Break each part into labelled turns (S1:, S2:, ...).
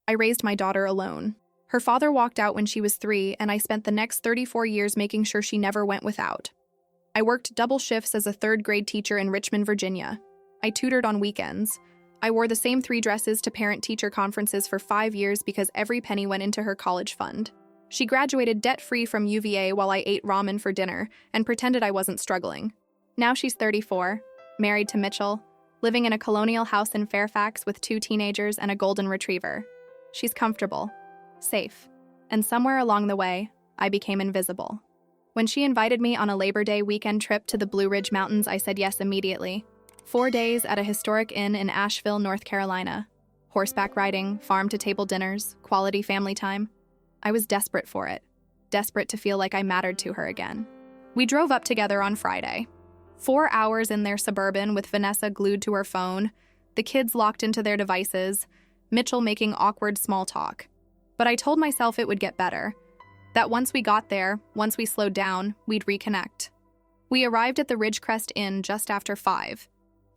S1: I raised my daughter alone. Her father walked out when she was 3, and I spent the next 34 years making sure she never went without. I worked double shifts as a 3rd-grade teacher in Richmond, Virginia. I tutored on weekends. I wore the same 3 dresses to parent-teacher conferences for 5 years because every penny went into her college fund. She graduated debt-free from UVA while I ate ramen for dinner and pretended I wasn't struggling. Now she's 34, married to Mitchell, living in a colonial house in Fairfax with 2 teenagers and a golden retriever. She's comfortable, safe, and somewhere along the way, I became invisible. When she invited me on a Labor Day weekend trip to the Blue Ridge Mountains, I said yes immediately. 4 days at a historic inn in Asheville, North Carolina. Horseback riding, farm-to-table dinners, quality family time. I was desperate for it. Desperate to feel like I mattered to her again. We drove up together on Friday. 4 hours in their Suburban with Vanessa glued to her phone, the kids locked into their devices, Mitchell making awkward small talk. But I told myself it would get better. That once we got there, once we slowed down, we'd reconnect. We arrived at the Ridgecrest Inn just after 5.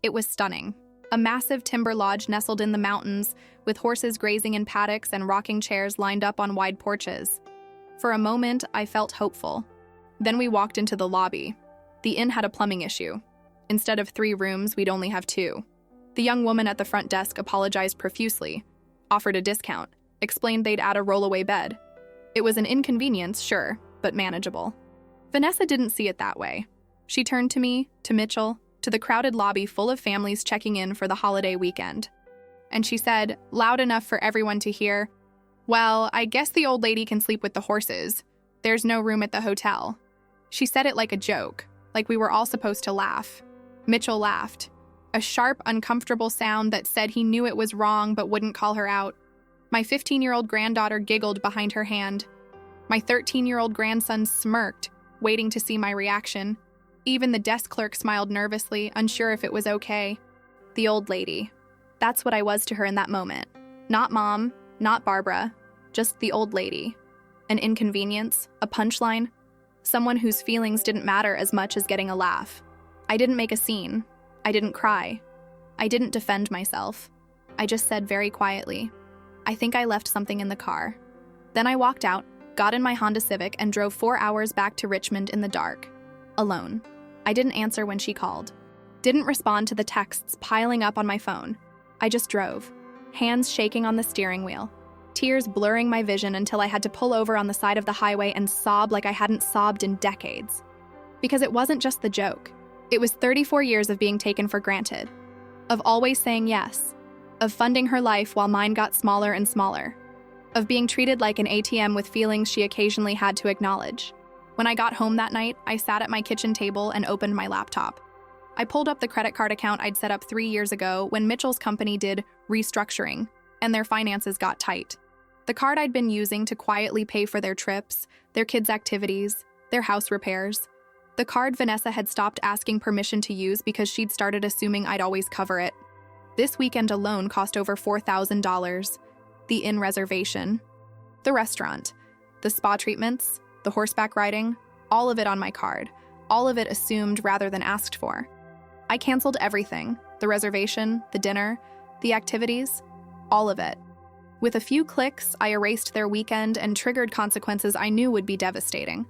S1: It was stunning. A massive timber lodge nestled in the mountains, with horses grazing in paddocks and rocking chairs lined up on wide porches. For a moment, I felt hopeful. Then we walked into the lobby. The inn had a plumbing issue. Instead of 3 rooms, we'd only have 2. The young woman at the front desk apologized profusely, offered a discount, explained they'd add a rollaway bed. It was an inconvenience, sure, but manageable. Vanessa didn't see it that way. She turned to me, to Mitchell, to the crowded lobby full of families checking in for the holiday weekend. And she said, loud enough for everyone to hear, "Well, I guess the old lady can sleep with the horses. There's no room at the hotel." She said it like a joke, like we were all supposed to laugh. Mitchell laughed. A sharp, uncomfortable sound that said he knew it was wrong but wouldn't call her out. My 15-year-old granddaughter giggled behind her hand. My 13-year-old grandson smirked, waiting to see my reaction. Even the desk clerk smiled nervously, unsure if it was okay. The old lady. That's what I was to her in that moment. Not Mom, not Barbara, just the old lady. An inconvenience, a punchline, someone whose feelings didn't matter as much as getting a laugh. I didn't make a scene. I didn't cry. I didn't defend myself. I just said very quietly, "I think I left something in the car." Then I walked out, got in my Honda Civic, and drove 4 hours back to Richmond in the dark. Alone. I didn't answer when she called. Didn't respond to the texts piling up on my phone. I just drove, hands shaking on the steering wheel, tears blurring my vision until I had to pull over on the side of the highway and sob like I hadn't sobbed in decades. Because it wasn't just the joke. It was 34 years of being taken for granted, of always saying yes, of funding her life while mine got smaller and smaller, of being treated like an ATM with feelings she occasionally had to acknowledge. When I got home that night, I sat at my kitchen table and opened my laptop. I pulled up the credit card account I'd set up 3 years ago when Mitchell's company did restructuring, and their finances got tight. The card I'd been using to quietly pay for their trips, their kids' activities, their house repairs. The card Vanessa had stopped asking permission to use because she'd started assuming I'd always cover it. This weekend alone cost over $4,000. The inn reservation, the restaurant, the spa treatments, the horseback riding, all of it on my card, all of it assumed rather than asked for. I canceled everything, the reservation, the dinner, the activities, all of it. With a few clicks, I erased their weekend and triggered consequences I knew would be devastating.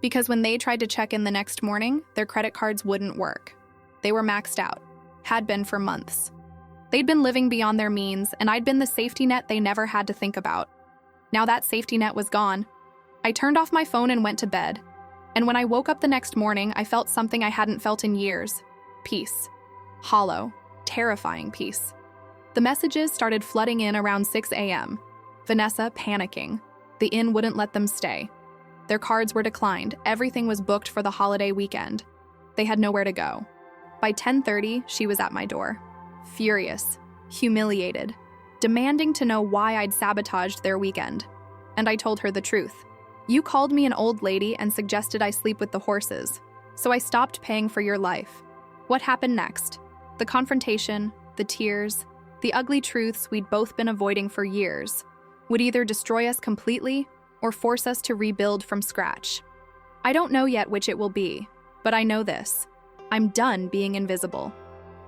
S1: Because when they tried to check in the next morning, their credit cards wouldn't work. They were maxed out, had been for months. They'd been living beyond their means, and I'd been the safety net they never had to think about. Now that safety net was gone. I turned off my phone and went to bed. And when I woke up the next morning, I felt something I hadn't felt in years. Peace. Hollow, terrifying peace. The messages started flooding in around 6 a.m. Vanessa panicking. The inn wouldn't let them stay. Their cards were declined. Everything was booked for the holiday weekend. They had nowhere to go. By 10:30, she was at my door. Furious, humiliated, demanding to know why I'd sabotaged their weekend. And I told her the truth. You called me an old lady and suggested I sleep with the horses, so I stopped paying for your life. What happened next? The confrontation, the tears, the ugly truths we'd both been avoiding for years would either destroy us completely or force us to rebuild from scratch. I don't know yet which it will be, but I know this. I'm done being invisible.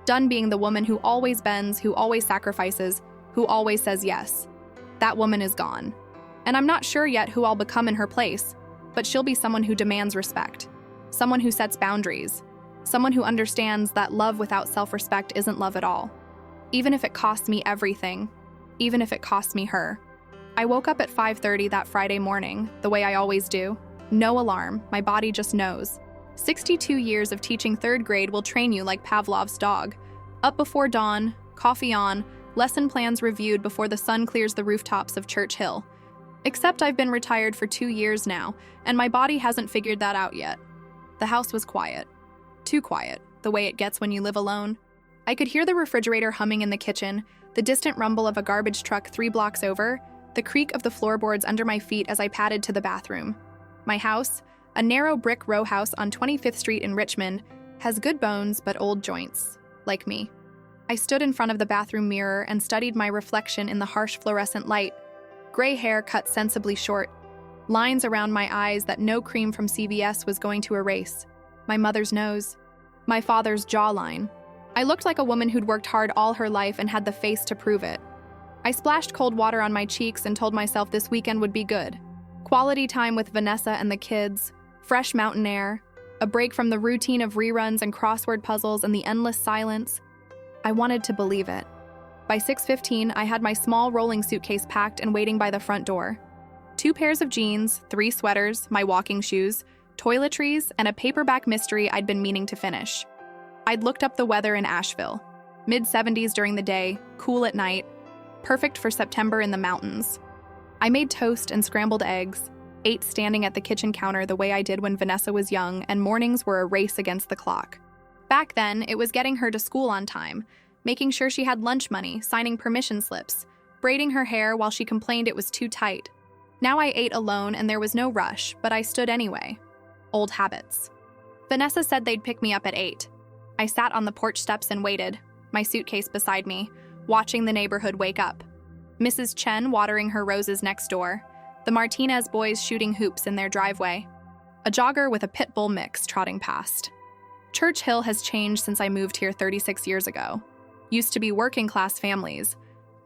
S1: Done being the woman who always bends, who always sacrifices, who always says yes. That woman is gone. And I'm not sure yet who I'll become in her place, but she'll be someone who demands respect, someone who sets boundaries, someone who understands that love without self-respect isn't love at all. Even if it costs me everything, even if it costs me her. I woke up at 5:30 that Friday morning, the way I always do. No alarm, my body just knows. 62 years of teaching third grade will train you like Pavlov's dog. Up before dawn, coffee on, lesson plans reviewed before the sun clears the rooftops of Church Hill. Except I've been retired for 2 years now, and my body hasn't figured that out yet. The house was quiet. Too quiet, the way it gets when you live alone. I could hear the refrigerator humming in the kitchen, the distant rumble of a garbage truck 3 blocks over, the creak of the floorboards under my feet as I padded to the bathroom. My house, a narrow brick row house on 25th Street in Richmond, has good bones but old joints, like me. I stood in front of the bathroom mirror and studied my reflection in the harsh fluorescent light. Gray hair cut sensibly short, lines around my eyes that no cream from CVS was going to erase, my mother's nose, my father's jawline. I looked like a woman who'd worked hard all her life and had the face to prove it. I splashed cold water on my cheeks and told myself this weekend would be good. Quality time with Vanessa and the kids, fresh mountain air, a break from the routine of reruns and crossword puzzles and the endless silence. I wanted to believe it. By 6:15, I had my small rolling suitcase packed and waiting by the front door. 2 pairs of jeans, 3 sweaters, my walking shoes, toiletries, and a paperback mystery I'd been meaning to finish. I'd looked up the weather in Asheville. Mid-70s during the day, cool at night, perfect for September in the mountains. I made toast and scrambled eggs, ate standing at the kitchen counter the way I did when Vanessa was young and mornings were a race against the clock. Back then, it was getting her to school on time, making sure she had lunch money, signing permission slips, braiding her hair while she complained it was too tight. Now I ate alone and there was no rush, but I stood anyway. Old habits. Vanessa said they'd pick me up at 8. I sat on the porch steps and waited, my suitcase beside me, watching the neighborhood wake up. Mrs. Chen watering her roses next door, the Martinez boys shooting hoops in their driveway, a jogger with a pit bull mix trotting past. Church Hill has changed since I moved here 36 years ago. Used to be working-class families,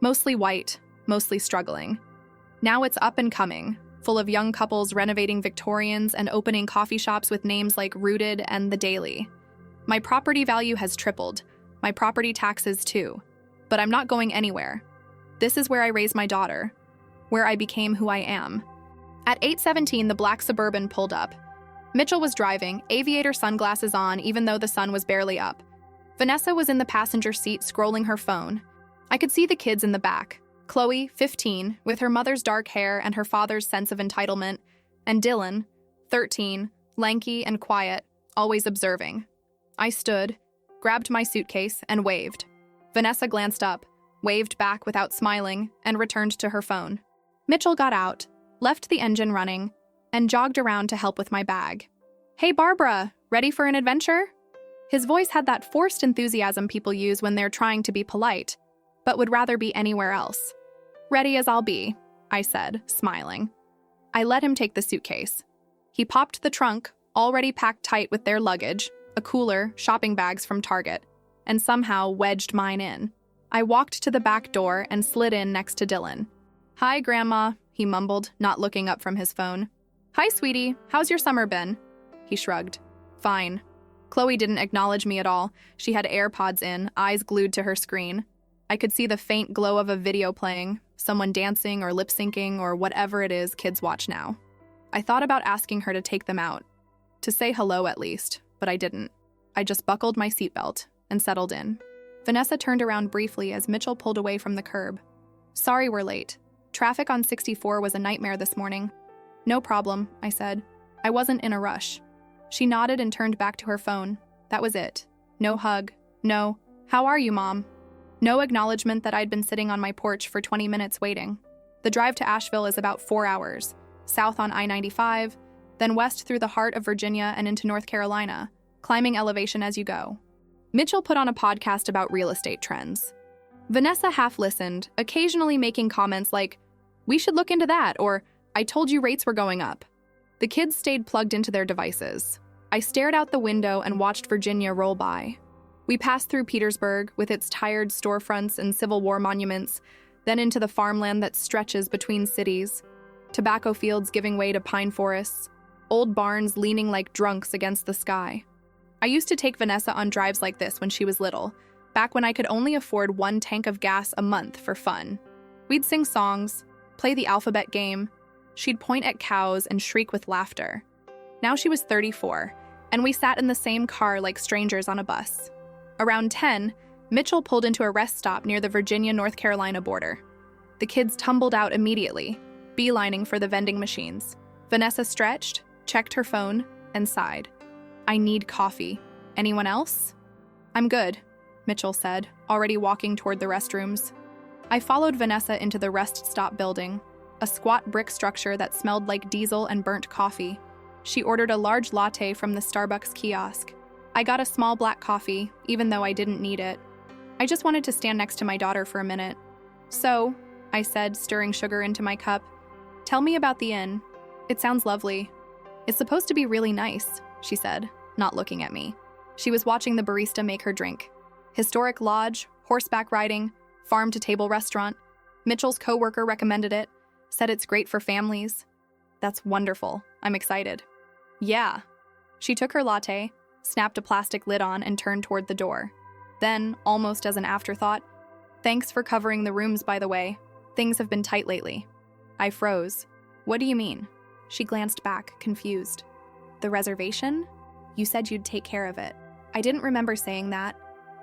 S1: mostly white, mostly struggling. Now it's up and coming, full of young couples renovating Victorians and opening coffee shops with names like Rooted and The Daily. My property value has tripled, my property taxes too. But I'm not going anywhere. This is where I raised my daughter, where I became who I am. At 8:17, the black Suburban pulled up. Mitchell was driving, aviator sunglasses on even though the sun was barely up. Vanessa was in the passenger seat scrolling her phone. I could see the kids in the back. Chloe, 15, with her mother's dark hair and her father's sense of entitlement, and Dylan, 13, lanky and quiet, always observing. I stood, grabbed my suitcase, and waved. Vanessa glanced up, waved back without smiling, and returned to her phone. Mitchell got out, left the engine running, and jogged around to help with my bag. "Hey Barbara, ready for an adventure?" His voice had that forced enthusiasm people use when they're trying to be polite, but would rather be anywhere else. "Ready as I'll be," I said, smiling. I let him take the suitcase. He popped the trunk, already packed tight with their luggage, a cooler, shopping bags from Target, and somehow wedged mine in. I walked to the back door and slid in next to Dylan. "Hi, Grandma," he mumbled, not looking up from his phone. "Hi, sweetie. How's your summer been?" He shrugged. "Fine." Chloe didn't acknowledge me at all. She had AirPods in, eyes glued to her screen. I could see the faint glow of a video playing, someone dancing or lip-syncing or whatever it is kids watch now. I thought about asking her to take them out, to say hello at least, but I didn't. I just buckled my seatbelt and settled in. Vanessa turned around briefly as Mitchell pulled away from the curb. "Sorry we're late. Traffic on 64 was a nightmare this morning." "No problem," I said. I wasn't in a rush. She nodded and turned back to her phone. That was it. No hug. No, "How are you, Mom?" No acknowledgement that I'd been sitting on my porch for 20 minutes waiting. The drive to Asheville is about 4 hours, south on I-95, then west through the heart of Virginia and into North Carolina, climbing elevation as you go. Mitchell put on a podcast about real estate trends. Vanessa half listened, occasionally making comments like, "We should look into that," or "I told you rates were going up." The kids stayed plugged into their devices. I stared out the window and watched Virginia roll by. We passed through Petersburg, with its tired storefronts and Civil War monuments, then into the farmland that stretches between cities, tobacco fields giving way to pine forests, old barns leaning like drunks against the sky. I used to take Vanessa on drives like this when she was little, back when I could only afford 1 tank of gas a month for fun. We'd sing songs, play the alphabet game. She'd point at cows and shriek with laughter. Now she was 34, and we sat in the same car like strangers on a bus. Around 10, Mitchell pulled into a rest stop near the Virginia-North Carolina border. The kids tumbled out immediately, beelining for the vending machines. Vanessa stretched, checked her phone, and sighed. I need coffee. Anyone else? I'm good, Mitchell said, already walking toward the restrooms. I followed Vanessa into the rest stop building, a squat brick structure that smelled like diesel and burnt coffee. She ordered a large latte from the Starbucks kiosk. I got a small black coffee, even though I didn't need it. I just wanted to stand next to my daughter for a minute. So, I said, stirring sugar into my cup, tell me about the inn. It sounds lovely. It's supposed to be really nice, she said, not looking at me. She was watching the barista make her drink. Historic lodge, horseback riding, farm-to-table restaurant. Mitchell's coworker recommended it, said it's great for families. That's wonderful. I'm excited. Yeah. She took her latte, snapped a plastic lid on, and turned toward the door. Then, almost as an afterthought, thanks for covering the rooms, by the way. Things have been tight lately. I froze. What do you mean? She glanced back, confused. The reservation? You said you'd take care of it. I didn't remember saying that,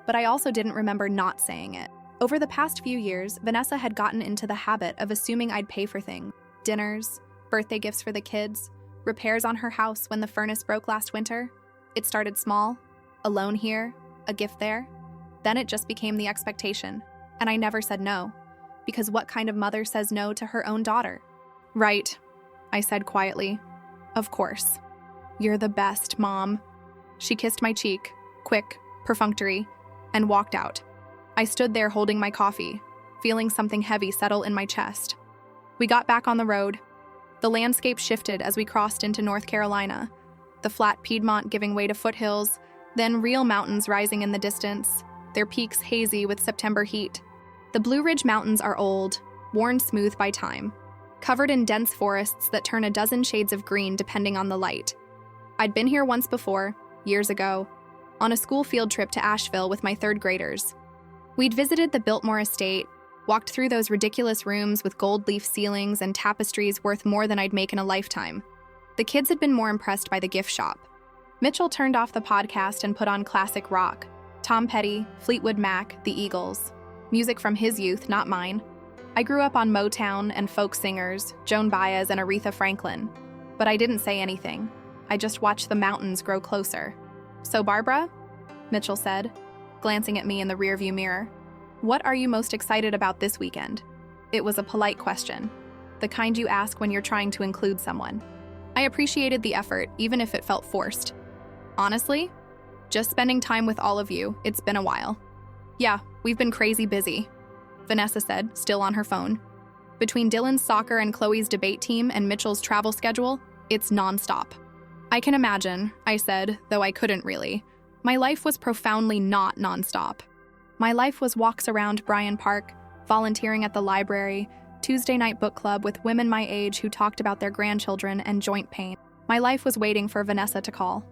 S1: but I also didn't remember not saying it. Over the past few years, Vanessa had gotten into the habit of assuming I'd pay for things. Dinners, birthday gifts for the kids, repairs on her house when the furnace broke last winter. It started small, a loan here, a gift there. Then it just became the expectation, and I never said no, because what kind of mother says no to her own daughter? Right, I said quietly. Of course. You're the best, Mom. She kissed my cheek, quick, perfunctory, and walked out. I stood there holding my coffee, feeling something heavy settle in my chest. We got back on the road. The landscape shifted as we crossed into North Carolina, the flat Piedmont giving way to foothills, then real mountains rising in the distance, their peaks hazy with September heat. The Blue Ridge Mountains are old, worn smooth by time, covered in dense forests that turn a dozen shades of green depending on the light. I'd been here once before, years ago, on a school field trip to Asheville with my 3rd graders. We'd visited the Biltmore estate, walked through those ridiculous rooms with gold leaf ceilings and tapestries worth more than I'd make in a lifetime. The kids had been more impressed by the gift shop. Mitchell turned off the podcast and put on classic rock. Tom Petty, Fleetwood Mac, the Eagles. Music from his youth, not mine. I grew up on Motown and folk singers, Joan Baez and Aretha Franklin. But I didn't say anything. I just watched the mountains grow closer. So Barbara? Mitchell said, glancing at me in the rearview mirror. What are you most excited about this weekend? It was a polite question, the kind you ask when you're trying to include someone. I appreciated the effort, even if it felt forced. Honestly, just spending time with all of you. It's been a while. Yeah, we've been crazy busy, Vanessa said, still on her phone. Between Dylan's soccer and Chloe's debate team and Mitchell's travel schedule, it's nonstop. I can imagine, I said, though I couldn't really. My life was profoundly not nonstop. My life was walks around Bryan Park, volunteering at the library, Tuesday night book club with women my age who talked about their grandchildren and joint pain. My life was waiting for Vanessa to call.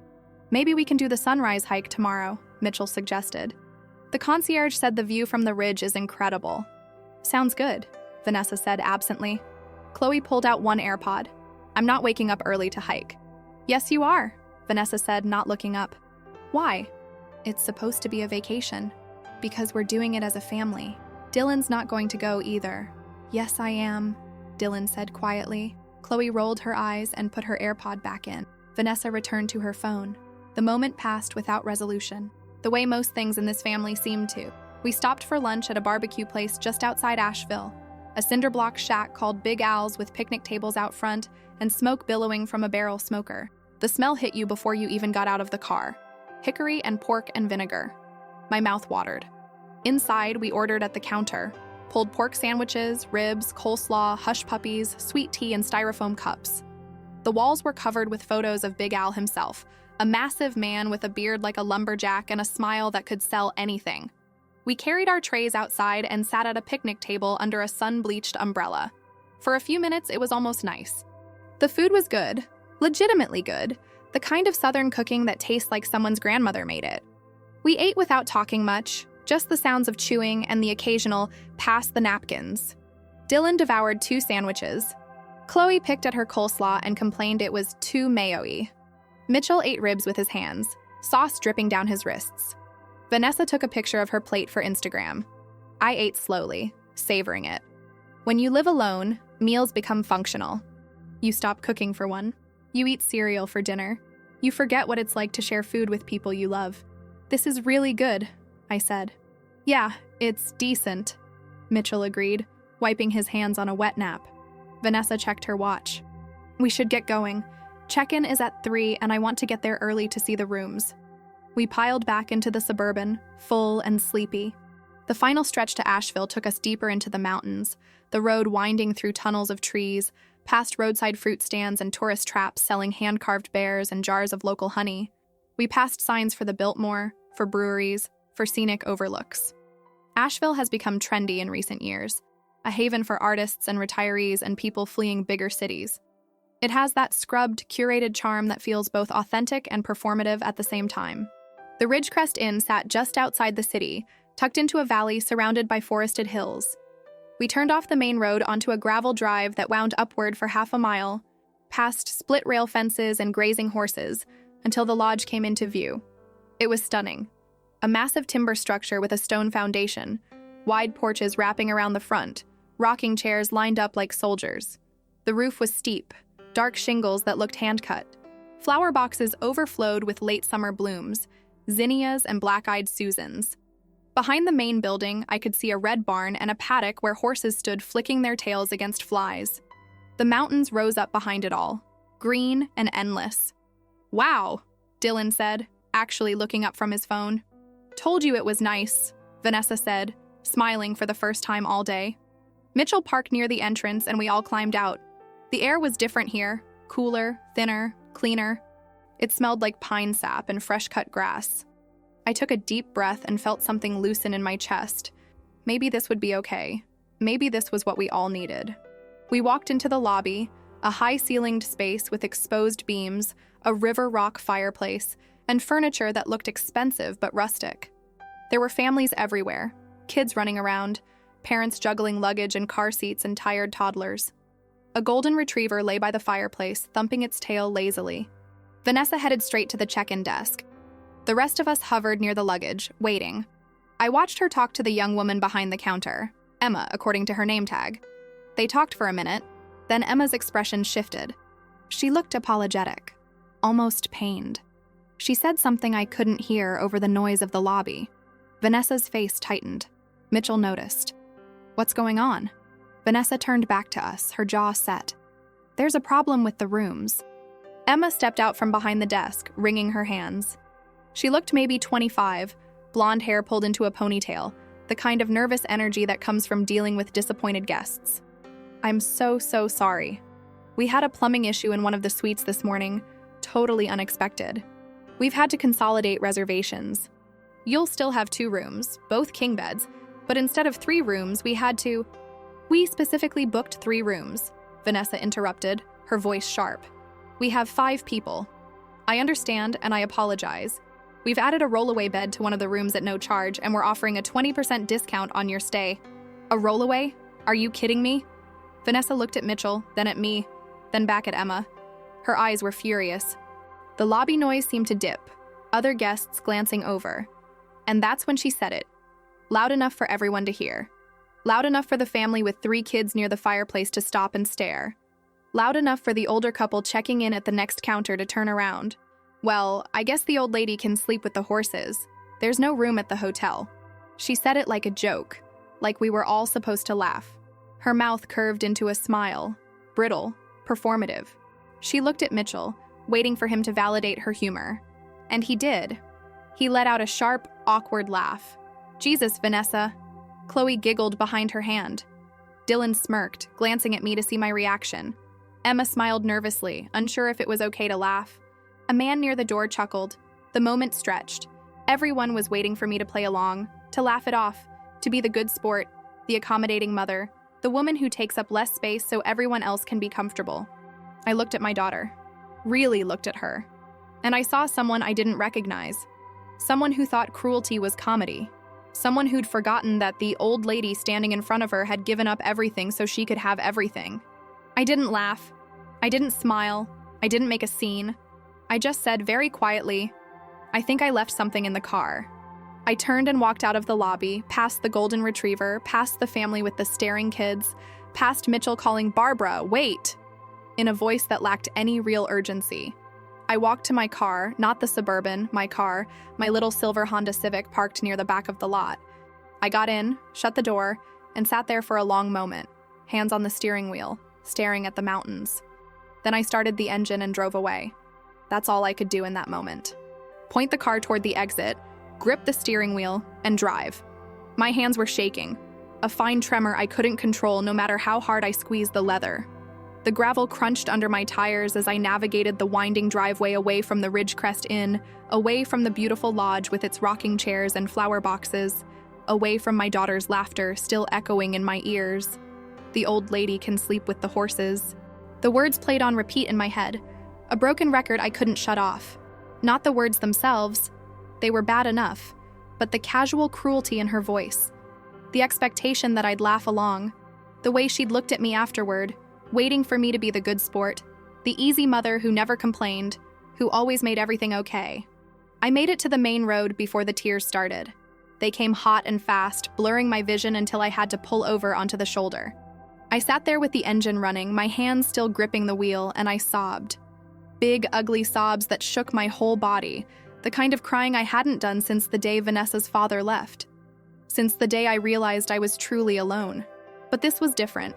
S1: Maybe we can do the sunrise hike tomorrow, Mitchell suggested. The concierge said the view from the ridge is incredible. Sounds good, Vanessa said absently. Chloe pulled out one AirPod. I'm not waking up early to hike. Yes, you are, Vanessa said, not looking up. Why? It's supposed to be a vacation. Because we're doing it as a family. Dylan's not going to go either. Yes, I am, Dylan said quietly. Chloe rolled her eyes and put her AirPod back in. Vanessa returned to her phone. The moment passed without resolution, the way most things in this family seemed to. We stopped for lunch at a barbecue place just outside Asheville, a cinder block shack called Big Al's with picnic tables out front and smoke billowing from a barrel smoker. The smell hit you before you even got out of the car. Hickory and pork and vinegar. My mouth watered. Inside, we ordered at the counter, pulled pork sandwiches, ribs, coleslaw, hush puppies, sweet tea, and styrofoam cups. The walls were covered with photos of Big Al himself, a massive man with a beard like a lumberjack and a smile that could sell anything. We carried our trays outside and sat at a picnic table under a sun-bleached umbrella. For a few minutes, it was almost nice. The food was good, legitimately good, the kind of Southern cooking that tastes like someone's grandmother made it. We ate without talking much, just the sounds of chewing and the occasional pass the napkins. Dylan devoured 2 sandwiches. Chloe picked at her coleslaw and complained it was too mayo-y. Mitchell ate ribs with his hands, sauce dripping down his wrists. Vanessa took a picture of her plate for Instagram. I ate slowly, savoring it. When you live alone, meals become functional. You stop cooking for one. You eat cereal for dinner. You forget what it's like to share food with people you love. This is really good, I said. Yeah, it's decent, Mitchell agreed, wiping his hands on a wet nap. Vanessa checked her watch. We should get going. Check-in is at 3 and I want to get there early to see the rooms. We piled back into the Suburban, full and sleepy. The final stretch to Asheville took us deeper into the mountains, the road winding through tunnels of trees, past roadside fruit stands and tourist traps selling hand-carved bears and jars of local honey. We passed signs for the Biltmore, for breweries, for scenic overlooks. Asheville has become trendy in recent years, a haven for artists and retirees and people fleeing bigger cities. It has that scrubbed, curated charm that feels both authentic and performative at the same time. The Ridgecrest Inn sat just outside the city, tucked into a valley surrounded by forested hills. We turned off the main road onto a gravel drive that wound upward for half a mile, past split rail fences and grazing horses, until the lodge came into view. It was stunning. A massive timber structure with a stone foundation, wide porches wrapping around the front, rocking chairs lined up like soldiers. The roof was steep, dark shingles that looked hand-cut. Flower boxes overflowed with late summer blooms, zinnias and black-eyed Susans. Behind the main building, I could see a red barn and a paddock where horses stood flicking their tails against flies. The mountains rose up behind it all, green and endless. Wow, Dylan said, actually looking up from his phone. Told you it was nice, Vanessa said, smiling for the first time all day. Mitchell parked near the entrance and we all climbed out. The air was different here, cooler, thinner, cleaner. It smelled like pine sap and fresh-cut grass. I took a deep breath and felt something loosen in my chest. Maybe this would be okay. Maybe this was what we all needed. We walked into the lobby, a high-ceilinged space with exposed beams, a river rock fireplace, and furniture that looked expensive but rustic. There were families everywhere, kids running around, parents juggling luggage and car seats and tired toddlers. A golden retriever lay by the fireplace, thumping its tail lazily. Vanessa headed straight to the check-in desk. The rest of us hovered near the luggage, waiting. I watched her talk to the young woman behind the counter, Emma, according to her name tag. They talked for a minute, then Emma's expression shifted. She looked apologetic, almost pained. She said something I couldn't hear over the noise of the lobby. Vanessa's face tightened. Mitchell noticed. What's going on? Vanessa turned back to us, her jaw set. There's a problem with the rooms. Emma stepped out from behind the desk, wringing her hands. She looked maybe 25, blonde hair pulled into a ponytail, the kind of nervous energy that comes from dealing with disappointed guests. I'm so sorry. We had a plumbing issue in one of the suites this morning, totally unexpected. We've had to consolidate reservations. You'll still have 2 rooms, both king beds, but instead of 3 rooms, We specifically booked 3 rooms, Vanessa interrupted, her voice sharp. We have 5 people. I understand, and I apologize. We've added a rollaway bed to one of the rooms at no charge, and we're offering a 20% discount on your stay. A rollaway? Are you kidding me? Vanessa looked at Mitchell, then at me, then back at Emma. Her eyes were furious. The lobby noise seemed to dip, other guests glancing over. And that's when she said it, loud enough for everyone to hear. Loud enough for the family with 3 kids near the fireplace to stop and stare. Loud enough for the older couple checking in at the next counter to turn around. Well, I guess the old lady can sleep with the horses. There's no room at the hotel. She said it like a joke, like we were all supposed to laugh. Her mouth curved into a smile, brittle, performative. She looked at Mitchell, waiting for him to validate her humor. And he did. He let out a sharp, awkward laugh. Jesus, Vanessa. Chloe giggled behind her hand. Dylan smirked, glancing at me to see my reaction. Emma smiled nervously, unsure if it was okay to laugh. A man near the door chuckled. The moment stretched. Everyone was waiting for me to play along. to laugh it off, to be the good sport, the accommodating mother, the woman who takes up less space so everyone else can be comfortable. I looked at my daughter, really looked at her, and I saw someone I didn't recognize, someone who thought cruelty was comedy, someone who'd forgotten that the old lady standing in front of her had given up everything so she could have everything. I didn't laugh. I didn't smile. I didn't make a scene. I just said very quietly, "I think I left something in the car." I turned and walked out of the lobby, past the golden retriever, past the family with the staring kids, past Mitchell calling, "Barbara, wait!" in a voice that lacked any real urgency. I walked to my car, not the Suburban, my car, my little silver Honda Civic parked near the back of the lot. I got in, shut the door, and sat there for a long moment, hands on the steering wheel, staring at the mountains. Then I started the engine and drove away. That's all I could do in that moment. Point the car toward the exit, grip the steering wheel, and drive. My hands were shaking, a fine tremor I couldn't control no matter how hard I squeezed the leather. The gravel crunched under my tires as I navigated the winding driveway away from the Ridgecrest Inn, away from the beautiful lodge with its rocking chairs and flower boxes, away from my daughter's laughter still echoing in my ears. "The old lady can sleep with the horses." The words played on repeat in my head, a broken record I couldn't shut off. Not the words themselves, they were bad enough, but the casual cruelty in her voice, the expectation that I'd laugh along, the way she'd looked at me afterward, waiting for me to be the good sport, the easy mother who never complained, who always made everything okay. I made it to the main road before the tears started. They came hot and fast, blurring my vision until I had to pull over onto the shoulder. I sat there with the engine running, my hands still gripping the wheel, and I sobbed. Big, ugly sobs that shook my whole body, the kind of crying I hadn't done since the day Vanessa's father left, since the day I realized I was truly alone. But this was different.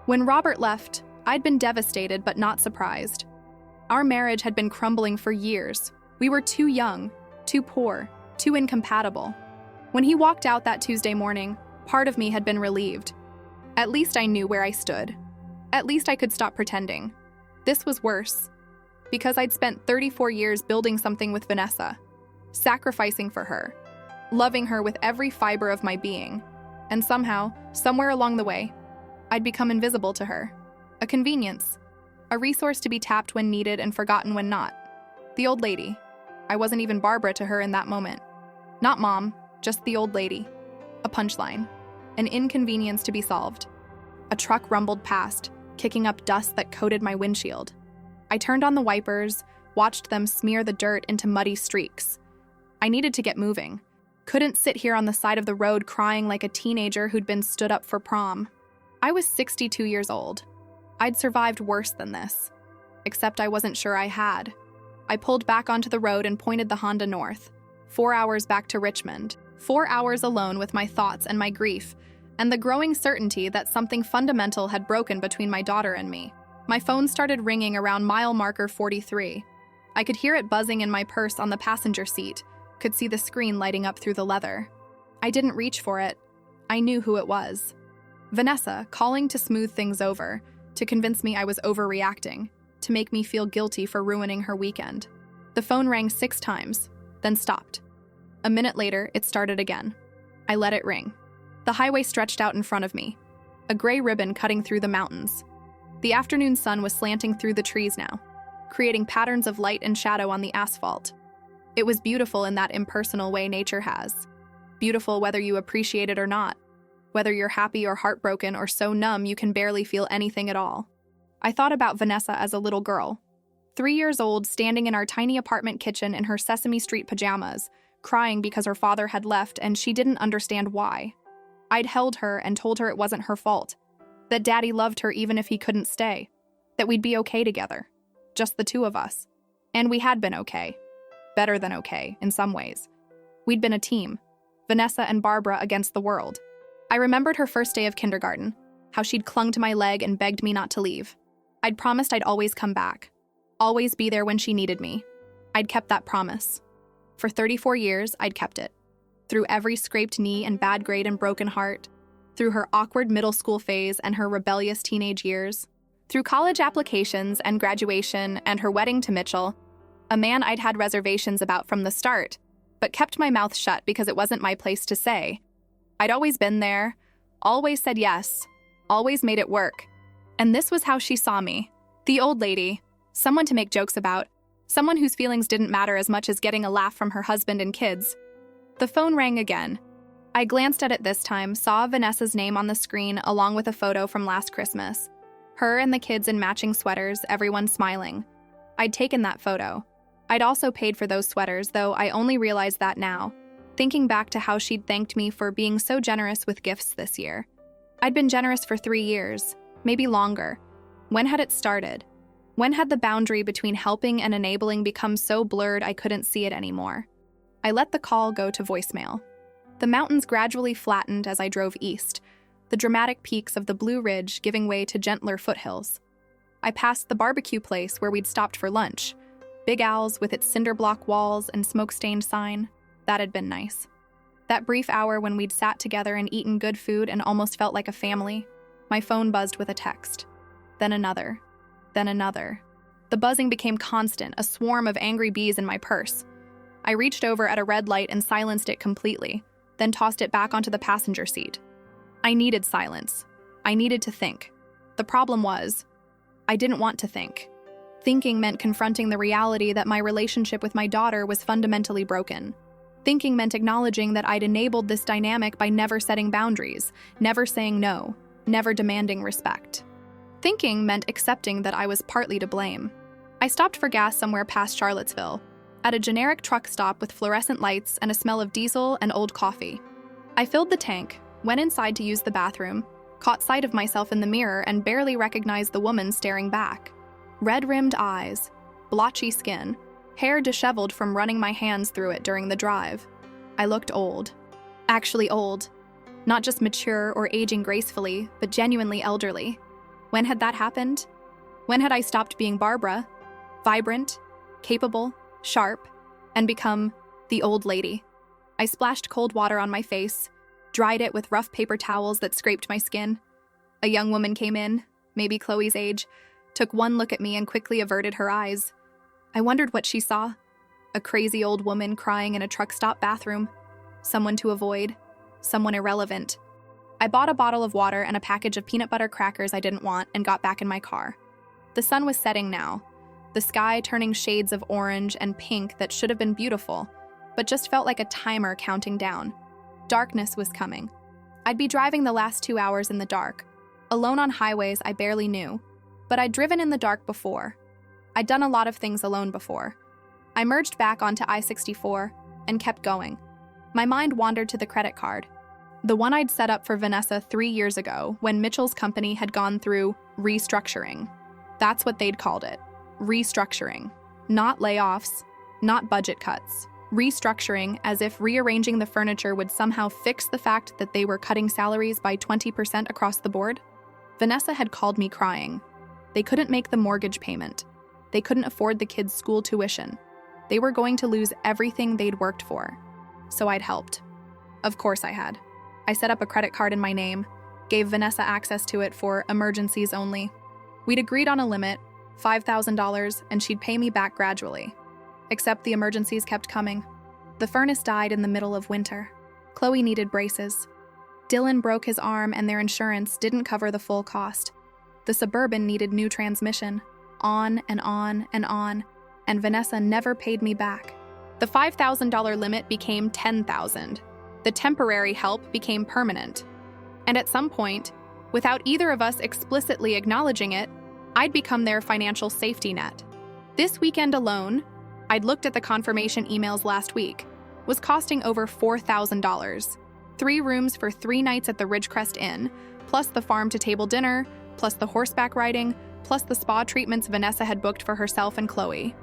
S1: When Robert left, I'd been devastated but not surprised. Our marriage had been crumbling for years. We were too young, too poor, too incompatible. When he walked out that Tuesday morning, part of me had been relieved. At least I knew where I stood. At least I could stop pretending. This was worse, because I'd spent 34 years building something with Vanessa, sacrificing for her, loving her with every fiber of my being, and somehow, somewhere along the way, I'd become invisible to her. A convenience. A resource to be tapped when needed and forgotten when not. The old lady. I wasn't even Barbara to her in that moment. Not mom, just the old lady. A punchline. An inconvenience to be solved. A truck rumbled past, kicking up dust that coated my windshield. I turned on the wipers, watched them smear the dirt into muddy streaks. I needed to get moving. Couldn't sit here on the side of the road crying like a teenager who'd been stood up for prom. I was 62 years old. I'd survived worse than this. Except I wasn't sure I had. I pulled back onto the road and pointed the Honda north. 4 hours back to Richmond. 4 hours alone with my thoughts and my grief, and the growing certainty that something fundamental had broken between my daughter and me. My phone started ringing around mile marker 43. I could hear it buzzing in my purse on the passenger seat, could see the screen lighting up through the leather. I didn't reach for it. I knew who it was. Vanessa, calling to smooth things over, to convince me I was overreacting, to make me feel guilty for ruining her weekend. The phone rang 6 times, then stopped. A minute later, it started again. I let it ring. The highway stretched out in front of me, a gray ribbon cutting through the mountains. The afternoon sun was slanting through the trees now, creating patterns of light and shadow on the asphalt. It was beautiful in that impersonal way nature has. Beautiful whether you appreciate it or not, whether you're happy or heartbroken or so numb you can barely feel anything at all. I thought about Vanessa as a little girl, 3 years old, standing in our tiny apartment kitchen in her Sesame Street pajamas, crying because her father had left and she didn't understand why. I'd held her and told her it wasn't her fault, that Daddy loved her even if he couldn't stay, that we'd be okay together, just the two of us. And we had been okay. Better than okay, in some ways. We'd been a team, Vanessa and Barbara against the world. I remembered her first day of kindergarten, how she'd clung to my leg and begged me not to leave. I'd promised I'd always come back, always be there when she needed me. I'd kept that promise. For 34 years, I'd kept it. Through every scraped knee and bad grade and broken heart, through her awkward middle school phase and her rebellious teenage years, through college applications and graduation and her wedding to Mitchell, a man I'd had reservations about from the start, but kept my mouth shut because it wasn't my place to say. I'd always been there, always said yes, always made it work. And this was how she saw me. The old lady, someone to make jokes about, someone whose feelings didn't matter as much as getting a laugh from her husband and kids. The phone rang again. I glanced at it this time, saw Vanessa's name on the screen along with a photo from last Christmas. Her and the kids in matching sweaters, everyone smiling. I'd taken that photo. I'd also paid for those sweaters, though I only realized that now, thinking back to how she'd thanked me for being so generous with gifts this year. I'd been generous for 3 years, maybe longer. When had it started? When had the boundary between helping and enabling become so blurred I couldn't see it anymore? I let the call go to voicemail. The mountains gradually flattened as I drove east, the dramatic peaks of the Blue Ridge giving way to gentler foothills. I passed the barbecue place where we'd stopped for lunch, Big Al's with its cinder block walls and smoke-stained sign. That had been nice. That brief hour when we'd sat together and eaten good food and almost felt like a family. My phone buzzed with a text. Then another. Then another. The buzzing became constant, a swarm of angry bees in my purse. I reached over at a red light and silenced it completely, then tossed it back onto the passenger seat. I needed silence. I needed to think. The problem was, I didn't want to think. Thinking meant confronting the reality that my relationship with my daughter was fundamentally broken. Thinking meant acknowledging that I'd enabled this dynamic by never setting boundaries, never saying no, never demanding respect. Thinking meant accepting that I was partly to blame. I stopped for gas somewhere past Charlottesville, at a generic truck stop with fluorescent lights and a smell of diesel and old coffee. I filled the tank, went inside to use the bathroom, caught sight of myself in the mirror and barely recognized the woman staring back. Red-rimmed eyes, blotchy skin, hair disheveled from running my hands through it during the drive. I looked old. Actually old. Not just mature or aging gracefully, but genuinely elderly. When had that happened? When had I stopped being Barbara, vibrant, capable, sharp, and become the old lady? I splashed cold water on my face, dried it with rough paper towels that scraped my skin. A young woman came in, maybe Chloe's age, took one look at me and quickly averted her eyes. I wondered what she saw. A crazy old woman crying in a truck stop bathroom. Someone to avoid. Someone irrelevant. I bought a bottle of water and a package of peanut butter crackers I didn't want and got back in my car. The sun was setting now, the sky turning shades of orange and pink that should have been beautiful, but just felt like a timer counting down. Darkness was coming. I'd be driving the last 2 hours in the dark, alone on highways I barely knew, but I'd driven in the dark before. I'd done a lot of things alone before. I merged back onto I-64 and kept going. My mind wandered to the credit card, the one I'd set up for Vanessa 3 years ago when Mitchell's company had gone through restructuring. That's what they'd called it, restructuring. Not layoffs, not budget cuts. Restructuring, as if rearranging the furniture would somehow fix the fact that they were cutting salaries by 20% across the board. Vanessa had called me crying. They couldn't make the mortgage payment. They couldn't afford the kids' school tuition. They were going to lose everything they'd worked for. So I'd helped. Of course I had. I set up a credit card in my name, gave Vanessa access to it for emergencies only. We'd agreed on a limit, $5,000, and she'd pay me back gradually. Except the emergencies kept coming. The furnace died in the middle of winter. Chloe needed braces. Dylan broke his arm and their insurance didn't cover the full cost. The Suburban needed new transmission. On and on and on, and Vanessa never paid me back. The $5,000 limit became $10,000. The temporary help became permanent. And at some point, without either of us explicitly acknowledging it, I'd become their financial safety net. This weekend alone, I'd looked at the confirmation emails last week, was costing over $4,000. 3 rooms for 3 nights at the Ridgecrest Inn, plus the farm-to-table dinner, plus the horseback riding, plus the spa treatments Vanessa had booked for herself and Chloe.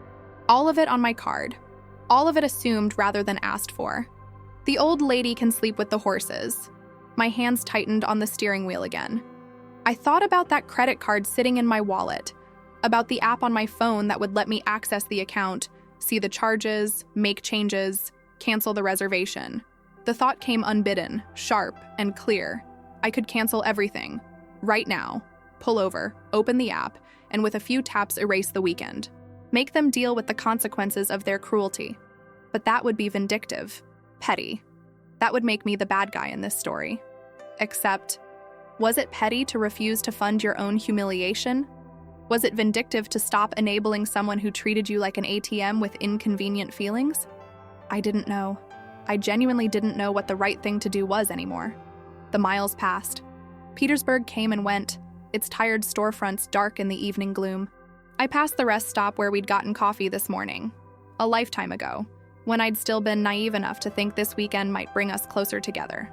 S1: All of it on my card. All of it assumed rather than asked for. The old lady can sleep with the horses. My hands tightened on the steering wheel again. I thought about that credit card sitting in my wallet, about the app on my phone that would let me access the account, see the charges, make changes, cancel the reservation. The thought came unbidden, sharp, and clear. I could cancel everything. Right now. Pull over, open the app, and with a few taps erase the weekend. Make them deal with the consequences of their cruelty. But that would be vindictive, petty. That would make me the bad guy in this story. Except, was it petty to refuse to fund your own humiliation? Was it vindictive to stop enabling someone who treated you like an ATM with inconvenient feelings? I didn't know. I genuinely didn't know what the right thing to do was anymore. The miles passed. Petersburg came and went, its tired storefronts dark in the evening gloom. I passed the rest stop where we'd gotten coffee this morning, a lifetime ago, when I'd still been naive enough to think this weekend might bring us closer together.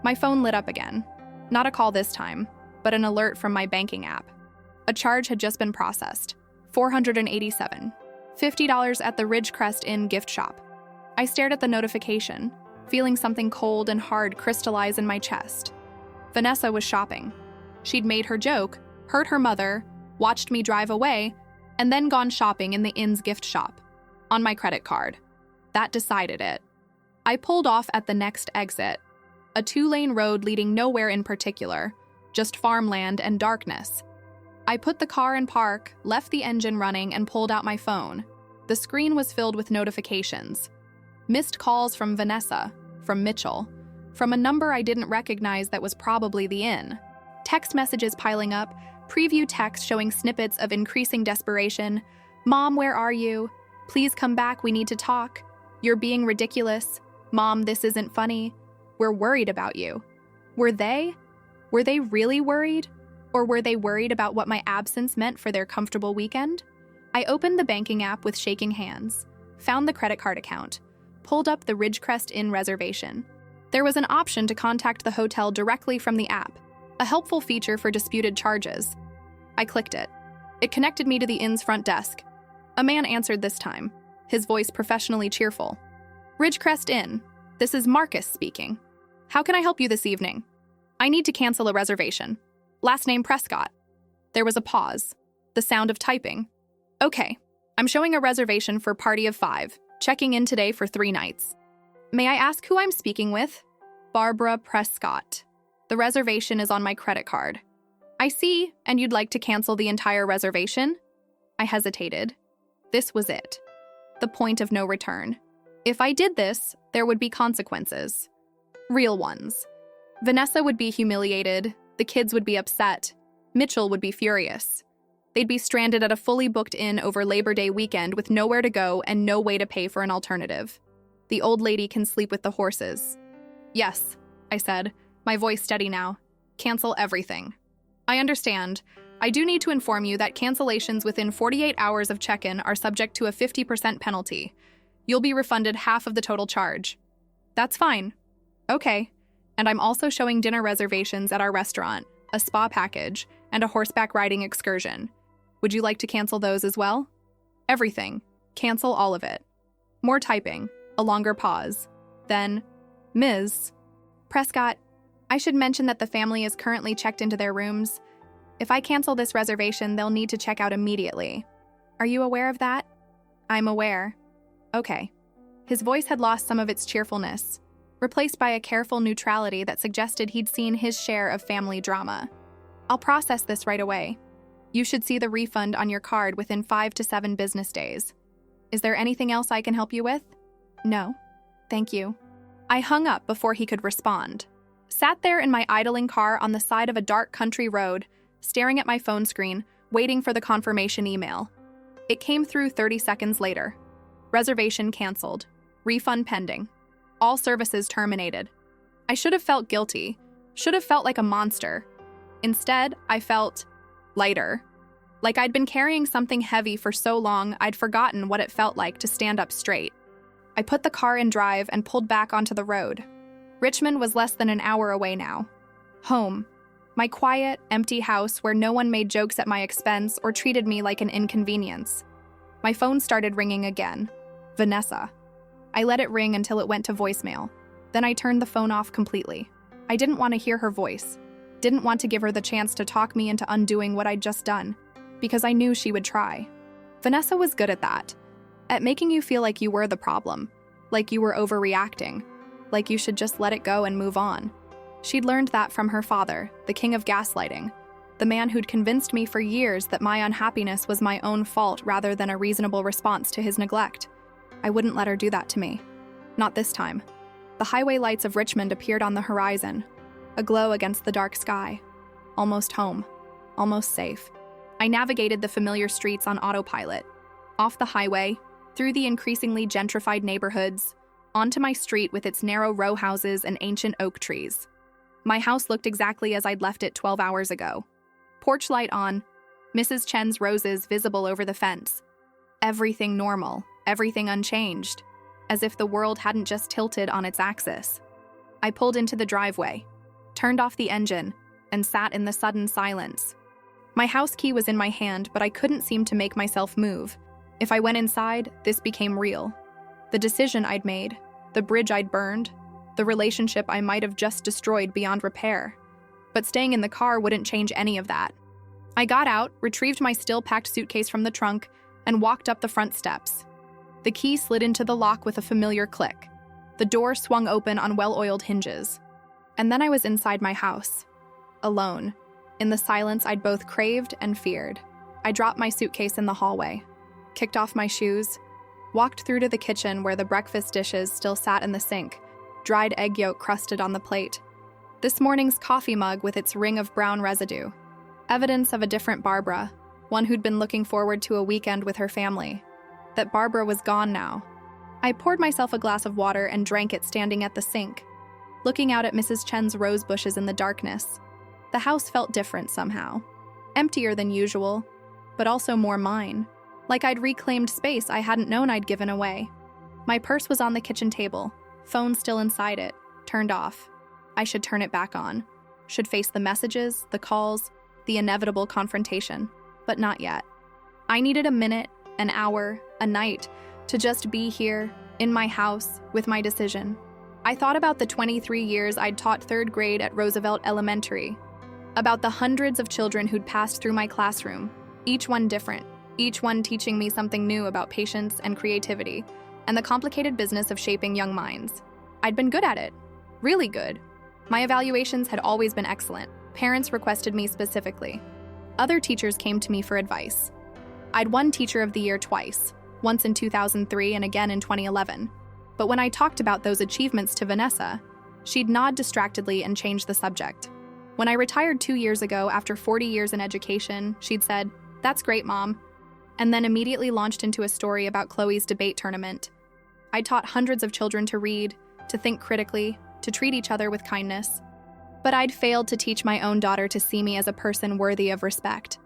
S1: My phone lit up again. Not a call this time, but an alert from my banking app. A charge had just been processed. $487. $50 at the Ridgecrest Inn gift shop. I stared at the notification, feeling something cold and hard crystallize in my chest. Vanessa was shopping. She'd made her joke, hurt her mother, watched me drive away, and then gone shopping in the inn's gift shop. On my credit card. That decided it. I pulled off at the next exit. A 2-lane road leading nowhere in particular, just farmland and darkness. I put the car in park, left the engine running, and pulled out my phone. The screen was filled with notifications. Missed calls from Vanessa, from Mitchell, from a number I didn't recognize that was probably the inn. Text messages piling up, preview text showing snippets of increasing desperation. Mom, where are you? Please come back, we need to talk. You're being ridiculous. Mom, this isn't funny. We're worried about you. Were they? Were they really worried? Or were they worried about what my absence meant for their comfortable weekend? I opened the banking app with shaking hands, found the credit card account, pulled up the Ridgecrest Inn reservation. There was an option to contact the hotel directly from the app, a helpful feature for disputed charges. I clicked it. It connected me to the inn's front desk. A man answered this time, his voice professionally cheerful. Ridgecrest Inn, this is Marcus speaking. How can I help you this evening? I need to cancel a reservation. Last name Prescott. There was a pause, the sound of typing. Okay, I'm showing a reservation for party of 5, checking in today for 3 nights. May I ask who I'm speaking with? Barbara Prescott. The reservation is on my credit card. I see, and you'd like to cancel the entire reservation? I hesitated. This was it. The point of no return. If I did this, there would be consequences. Real ones. Vanessa would be humiliated, the kids would be upset, Mitchell would be furious. They'd be stranded at a fully booked inn over Labor Day weekend with nowhere to go and no way to pay for an alternative. The old lady can sleep with the horses. Yes, I said, my voice steady now. Cancel everything. I understand. I do need to inform you that cancellations within 48 hours of check-in are subject to a 50% penalty. You'll be refunded half of the total charge. That's fine. Okay. And I'm also showing dinner reservations at our restaurant, a spa package, and a horseback riding excursion. Would you like to cancel those as well? Everything. Cancel all of it. More typing. A longer pause. Then, Ms. Prescott, I should mention that the family is currently checked into their rooms. If I cancel this reservation, they'll need to check out immediately. Are you aware of that? I'm aware. Okay. His voice had lost some of its cheerfulness, replaced by a careful neutrality that suggested he'd seen his share of family drama. I'll process this right away. You should see the refund on your card within 5 to 7 business days. Is there anything else I can help you with? No. Thank you. I hung up before he could respond. Sat there in my idling car on the side of a dark country road, staring at my phone screen, waiting for the confirmation email. It came through 30 seconds later. Reservation canceled. Refund pending. All services terminated. I should have felt guilty. Should have felt like a monster. Instead, I felt lighter. Like I'd been carrying something heavy for so long, I'd forgotten what it felt like to stand up straight. I put the car in drive and pulled back onto the road. Richmond was less than an hour away now. Home. My quiet, empty house where no one made jokes at my expense or treated me like an inconvenience. My phone started ringing again. Vanessa. I let it ring until it went to voicemail. Then I turned the phone off completely. I didn't want to hear her voice. Didn't want to give her the chance to talk me into undoing what I'd just done, because I knew she would try. Vanessa was good at that. At making you feel like you were the problem, like you were overreacting, like you should just let it go and move on. She'd learned that from her father, the king of gaslighting, the man who'd convinced me for years that my unhappiness was my own fault rather than a reasonable response to his neglect. I wouldn't let her do that to me. Not this time. The highway lights of Richmond appeared on the horizon, aglow against the dark sky. Almost home. Almost safe. I navigated the familiar streets on autopilot. Off the highway, through the increasingly gentrified neighborhoods, onto my street with its narrow row houses and ancient oak trees. My house looked exactly as I'd left it 12 hours ago. Porch light on, Mrs. Chen's roses visible over the fence. Everything normal, everything unchanged, as if the world hadn't just tilted on its axis. I pulled into the driveway, turned off the engine, and sat in the sudden silence. My house key was in my hand, but I couldn't seem to make myself move. If I went inside, this became real. The decision I'd made, the bridge I'd burned, the relationship I might have just destroyed beyond repair. But staying in the car wouldn't change any of that. I got out, retrieved my still-packed suitcase from the trunk, and walked up the front steps. The key slid into the lock with a familiar click. The door swung open on well-oiled hinges. And then I was inside my house, alone, in the silence I'd both craved and feared. I dropped my suitcase in the hallway, kicked off my shoes, walked through to the kitchen where the breakfast dishes still sat in the sink, dried egg yolk crusted on the plate. This morning's coffee mug with its ring of brown residue. Evidence of a different Barbara, one who'd been looking forward to a weekend with her family. That Barbara was gone now. I poured myself a glass of water and drank it standing at the sink, looking out at Mrs. Chen's rose bushes in the darkness. The house felt different somehow. Emptier than usual, but also more mine. Like I'd reclaimed space I hadn't known I'd given away. My purse was on the kitchen table, phone still inside it, turned off. I should turn it back on. Should face the messages, the calls, the inevitable confrontation. But not yet. I needed a minute, an hour, a night, to just be here, in my house, with my decision. I thought about the 23 years I'd taught third grade at Roosevelt Elementary, about the hundreds of children who'd passed through my classroom, each one different, each one teaching me something new about patience and creativity, and the complicated business of shaping young minds. I'd been good at it. Really good. My evaluations had always been excellent. Parents requested me specifically. Other teachers came to me for advice. I'd won Teacher of the Year twice, once in 2003 and again in 2011. But when I talked about those achievements to Vanessa, she'd nod distractedly and change the subject. When I retired 2 years ago after 40 years in education, she'd said, "That's great, Mom," and then immediately launched into a story about Chloe's debate tournament. I taught hundreds of children to read, to think critically, to treat each other with kindness. But I'd failed to teach my own daughter to see me as a person worthy of respect.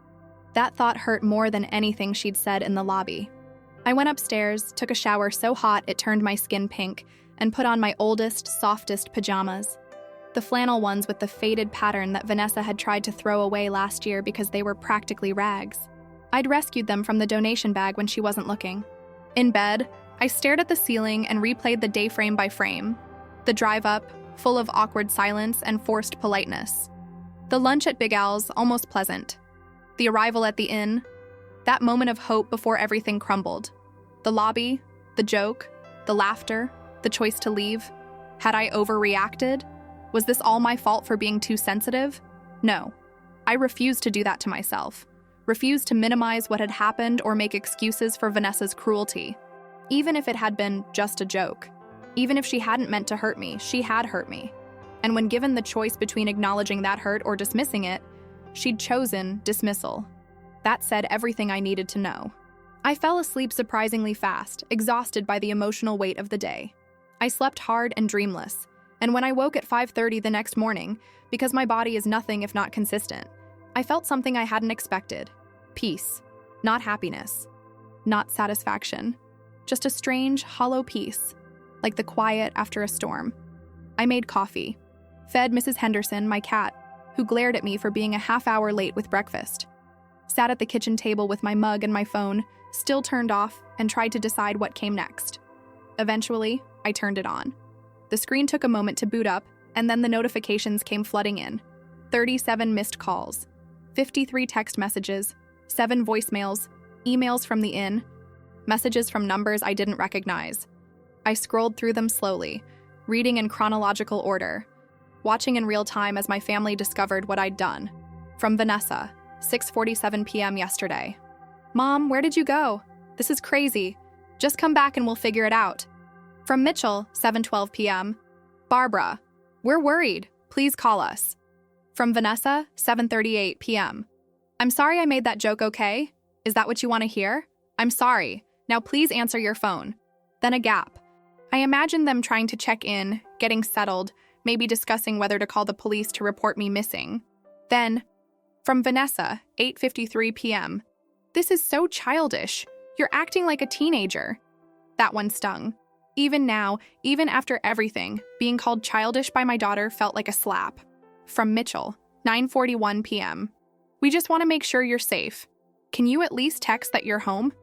S1: That thought hurt more than anything she'd said in the lobby. I went upstairs, took a shower so hot it turned my skin pink, and put on my oldest, softest pajamas. The flannel ones with the faded pattern that Vanessa had tried to throw away last year because they were practically rags. I'd rescued them from the donation bag when she wasn't looking. In bed, I stared at the ceiling and replayed the day frame by frame. The drive up, full of awkward silence and forced politeness. The lunch at Big Al's, almost pleasant. The arrival at the inn, that moment of hope before everything crumbled. The lobby, the joke, the laughter, the choice to leave. Had I overreacted? Was this all my fault for being too sensitive? No. I refused to do that to myself. Refused to minimize what had happened or make excuses for Vanessa's cruelty. Even if it had been just a joke. Even if she hadn't meant to hurt me, she had hurt me. And when given the choice between acknowledging that hurt or dismissing it, she'd chosen dismissal. That said everything I needed to know. I fell asleep surprisingly fast, exhausted by the emotional weight of the day. I slept hard and dreamless, and when I woke at 5:30 the next morning, because my body is nothing if not consistent, I felt something I hadn't expected. Peace. Not happiness. Not satisfaction. Just a strange, hollow peace, like the quiet after a storm. I made coffee. Fed Mrs. Henderson, my cat, who glared at me for being a half-hour late with breakfast. Sat at the kitchen table with my mug and my phone, still turned off, and tried to decide what came next. Eventually, I turned it on. The screen took a moment to boot up, and then the notifications came flooding in. 37 missed calls, 53 text messages, 7 voicemails, emails from the inn, messages from numbers I didn't recognize. I scrolled through them slowly, reading in chronological order, watching in real time as my family discovered what I'd done. From Vanessa, 6:47 p.m. yesterday. "Mom, where did you go? This is crazy. Just come back and we'll figure it out. From Mitchell, 7:12 p.m. Barbara, we're worried. Please call us. From Vanessa, 7:38 p.m. I'm sorry I made that joke, okay? Is that what you want to hear? I'm sorry. Now please answer your phone. Then a gap. I imagine them trying to check in, getting settled, maybe discussing whether to call the police to report me missing. Then, from Vanessa, 8:53 p.m. This is so childish. You're acting like a teenager. That one stung. Even now, even after everything, being called childish by my daughter felt like a slap. From Mitchell, 9:41 p.m. We just want to make sure you're safe. Can you at least text that you're home?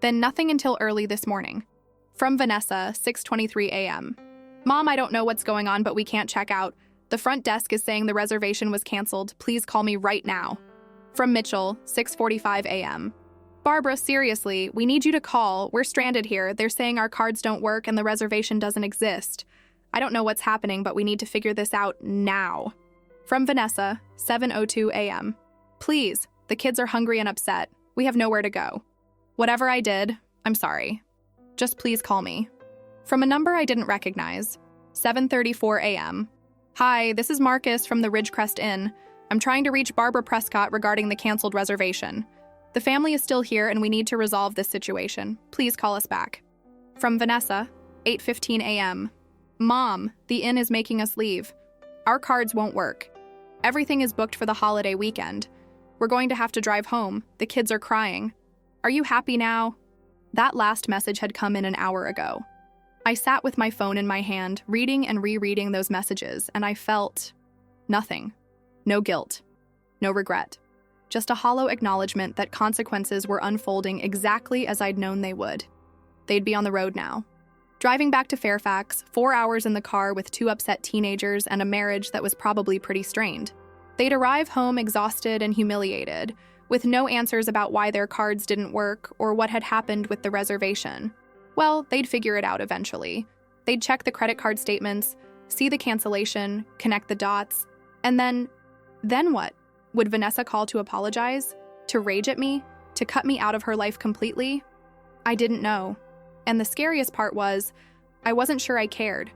S1: Then nothing until early this morning. From Vanessa, 6:23 a.m. Mom, I don't know what's going on, but we can't check out. The front desk is saying the reservation was canceled. Please call me right now. From Mitchell, 6:45 a.m. Barbara, seriously, we need you to call. We're stranded here. They're saying our cards don't work and the reservation doesn't exist. I don't know what's happening, but we need to figure this out now. From Vanessa, 7:02 a.m. Please, the kids are hungry and upset. We have nowhere to go. Whatever I did, I'm sorry. Just please call me. From a number I didn't recognize, 7:34 a.m. Hi, this is Marcus from the Ridgecrest Inn. I'm trying to reach Barbara Prescott regarding the canceled reservation. The family is still here and we need to resolve this situation. Please call us back. From Vanessa, 8:15 a.m. Mom, the inn is making us leave. Our cards won't work. Everything is booked for the holiday weekend. We're going to have to drive home. The kids are crying. Are you happy now? That last message had come in an hour ago. I sat with my phone in my hand, reading and rereading those messages, and I felt nothing. No guilt. No regret. Just a hollow acknowledgement that consequences were unfolding exactly as I'd known they would. They'd be on the road now. Driving back to Fairfax, 4 hours in the car with 2 upset teenagers and a marriage that was probably pretty strained. They'd arrive home exhausted and humiliated, with no answers about why their cards didn't work or what had happened with the reservation. Well, they'd figure it out eventually. They'd check the credit card statements, see the cancellation, connect the dots, and then what? Would Vanessa call to apologize? To rage at me? To cut me out of her life completely? I didn't know. And the scariest part was, I wasn't sure I cared.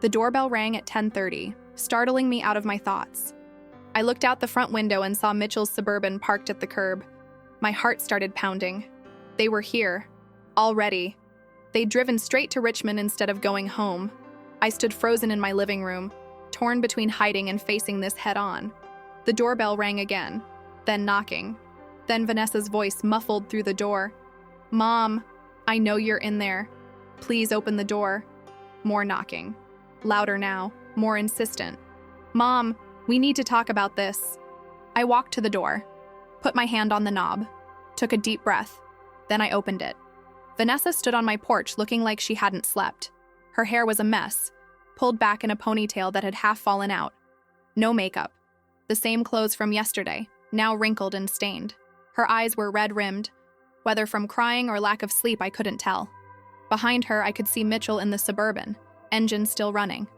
S1: The doorbell rang at 10:30, startling me out of my thoughts. I looked out the front window and saw Mitchell's Suburban parked at the curb. My heart started pounding. They were here. Already. They'd driven straight to Richmond instead of going home. I stood frozen in my living room, torn between hiding and facing this head-on. The doorbell rang again, then knocking. Then Vanessa's voice muffled through the door. Mom, I know you're in there. Please open the door. More knocking. Louder now, more insistent. Mom, we need to talk about this. I walked to the door, put my hand on the knob, took a deep breath. Then I opened it. Vanessa stood on my porch looking like she hadn't slept. Her hair was a mess, pulled back in a ponytail that had half fallen out. No makeup. The same clothes from yesterday, now wrinkled and stained. Her eyes were red-rimmed. Whether from crying or lack of sleep, I couldn't tell. Behind her, I could see Mitchell in the Suburban, engine still running.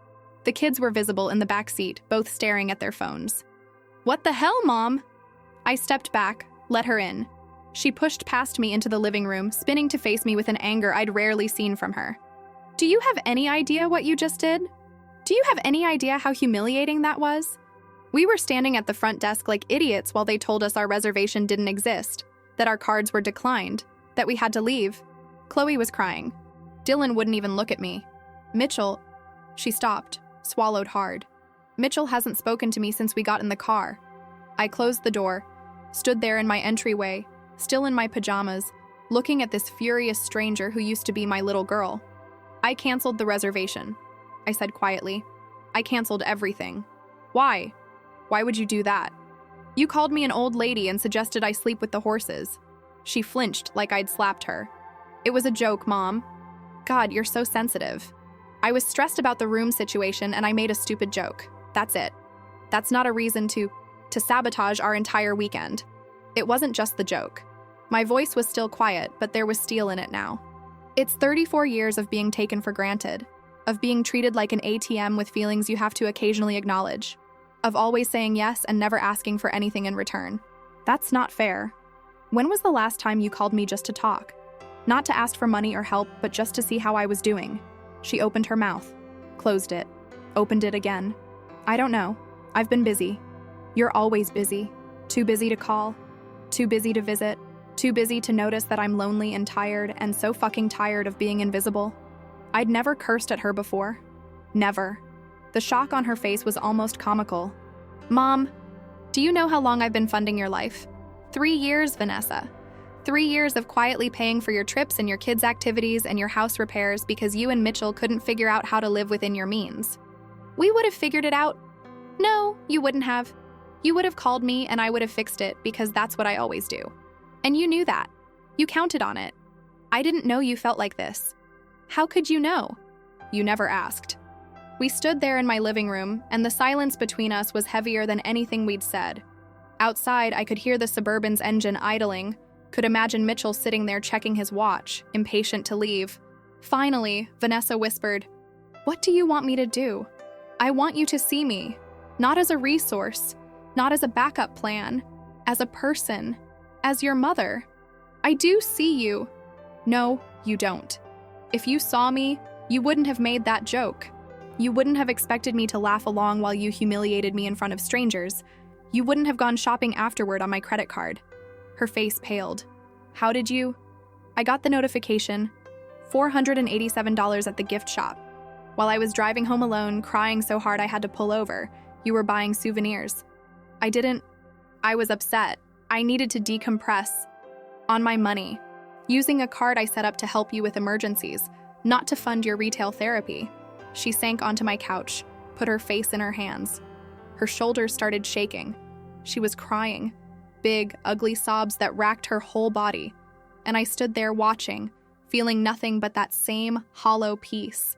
S1: The kids were visible in the back seat, both staring at their phones. What the hell, Mom? I stepped back, let her in. She pushed past me into the living room, spinning to face me with an anger I'd rarely seen from her. Do you have any idea what you just did? Do you have any idea how humiliating that was? We were standing at the front desk like idiots while they told us our reservation didn't exist, that our cards were declined, that we had to leave. Chloe was crying. Dylan wouldn't even look at me. Mitchell... She stopped, swallowed hard. Mitchell hasn't spoken to me since we got in the car. I closed the door, stood there in my entryway, still in my pajamas, looking at this furious stranger who used to be my little girl. I canceled the reservation, I said quietly. I canceled everything. Why? Why would you do that? You called me an old lady and suggested I sleep with the horses. She flinched like I'd slapped her. It was a joke, Mom. God, you're so sensitive. I was stressed about the room situation and I made a stupid joke. That's it. That's not a reason to sabotage our entire weekend. It wasn't just the joke. My voice was still quiet, but there was steel in it now. It's 34 years of being taken for granted, of being treated like an ATM with feelings you have to occasionally acknowledge, of always saying yes and never asking for anything in return. That's not fair. When was the last time you called me just to talk? Not to ask for money or help, but just to see how I was doing. She opened her mouth, closed it, opened it again. I don't know. I've been busy. You're always busy. Too busy to call. Too busy to visit. Too busy to notice that I'm lonely and tired and so fucking tired of being invisible. I'd never cursed at her before. Never. The shock on her face was almost comical. Mom, do you know how long I've been funding your life? 3 years, Vanessa. 3 years of quietly paying for your trips and your kids' activities and your house repairs because you and Mitchell couldn't figure out how to live within your means. We would have figured it out. No, you wouldn't have. You would have called me and I would have fixed it because that's what I always do. And you knew that. You counted on it. I didn't know you felt like this. How could you know? You never asked. We stood there in my living room, and the silence between us was heavier than anything we'd said. Outside, I could hear the Suburban's engine idling, could imagine Mitchell sitting there checking his watch, impatient to leave. Finally, Vanessa whispered, "What do you want me to do? I want you to see me, not as a resource, not as a backup plan, as a person, as your mother. I do see you." No, you don't. If you saw me, you wouldn't have made that joke. You wouldn't have expected me to laugh along while you humiliated me in front of strangers. You wouldn't have gone shopping afterward on my credit card. Her face paled. How did you? I got the notification. $487 at the gift shop. While I was driving home alone, crying so hard I had to pull over, you were buying souvenirs. I was upset. I needed to decompress. On my money. Using a card I set up to help you with emergencies, not to fund your retail therapy. She sank onto my couch, put her face in her hands. Her shoulders started shaking. She was crying, big, ugly sobs that racked her whole body. And I stood there watching, feeling nothing but that same hollow peace.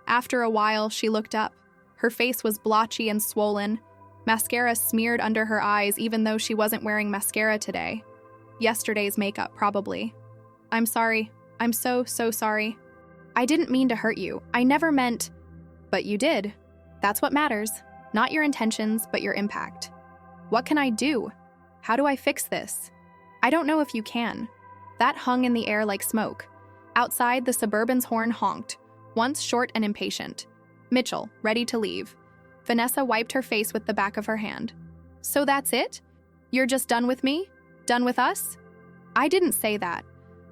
S1: After a while, she looked up. Her face was blotchy and swollen. Mascara smeared under her eyes even though she wasn't wearing mascara today. Yesterday's makeup, probably. I'm sorry. I'm so sorry. I didn't mean to hurt you. I never meant... But you did. That's what matters. Not your intentions, but your impact. What can I do? How do I fix this? I don't know if you can. That hung in the air like smoke. Outside, the Suburban's horn honked, once short and impatient. Mitchell, ready to leave. Vanessa wiped her face with the back of her hand. So that's it? You're just done with me? Done with us? I didn't say that.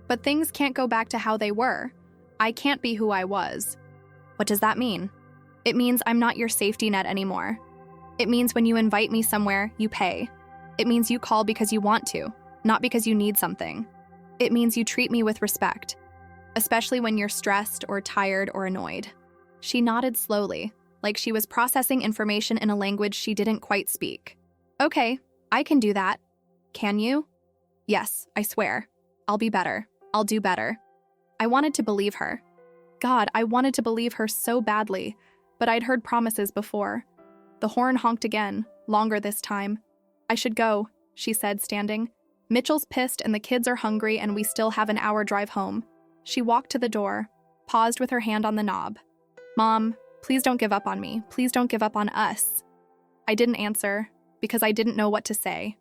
S1: But things can't go back to how they were. I can't be who I was. What does that mean? It means I'm not your safety net anymore. It means when you invite me somewhere, you pay. It means you call because you want to, not because you need something. It means you treat me with respect, especially when you're stressed or tired or annoyed. She nodded slowly, like she was processing information in a language she didn't quite speak. Okay, I can do that. Can you? Yes, I swear. I'll be better. I'll do better. I wanted to believe her. God, I wanted to believe her so badly, but I'd heard promises before. The horn honked again, longer this time. I should go, she said, standing. Mitchell's pissed and the kids are hungry and we still have an hour drive home. She walked to the door, paused with her hand on the knob. Mom, please don't give up on me. Please don't give up on us. I didn't answer because I didn't know what to say.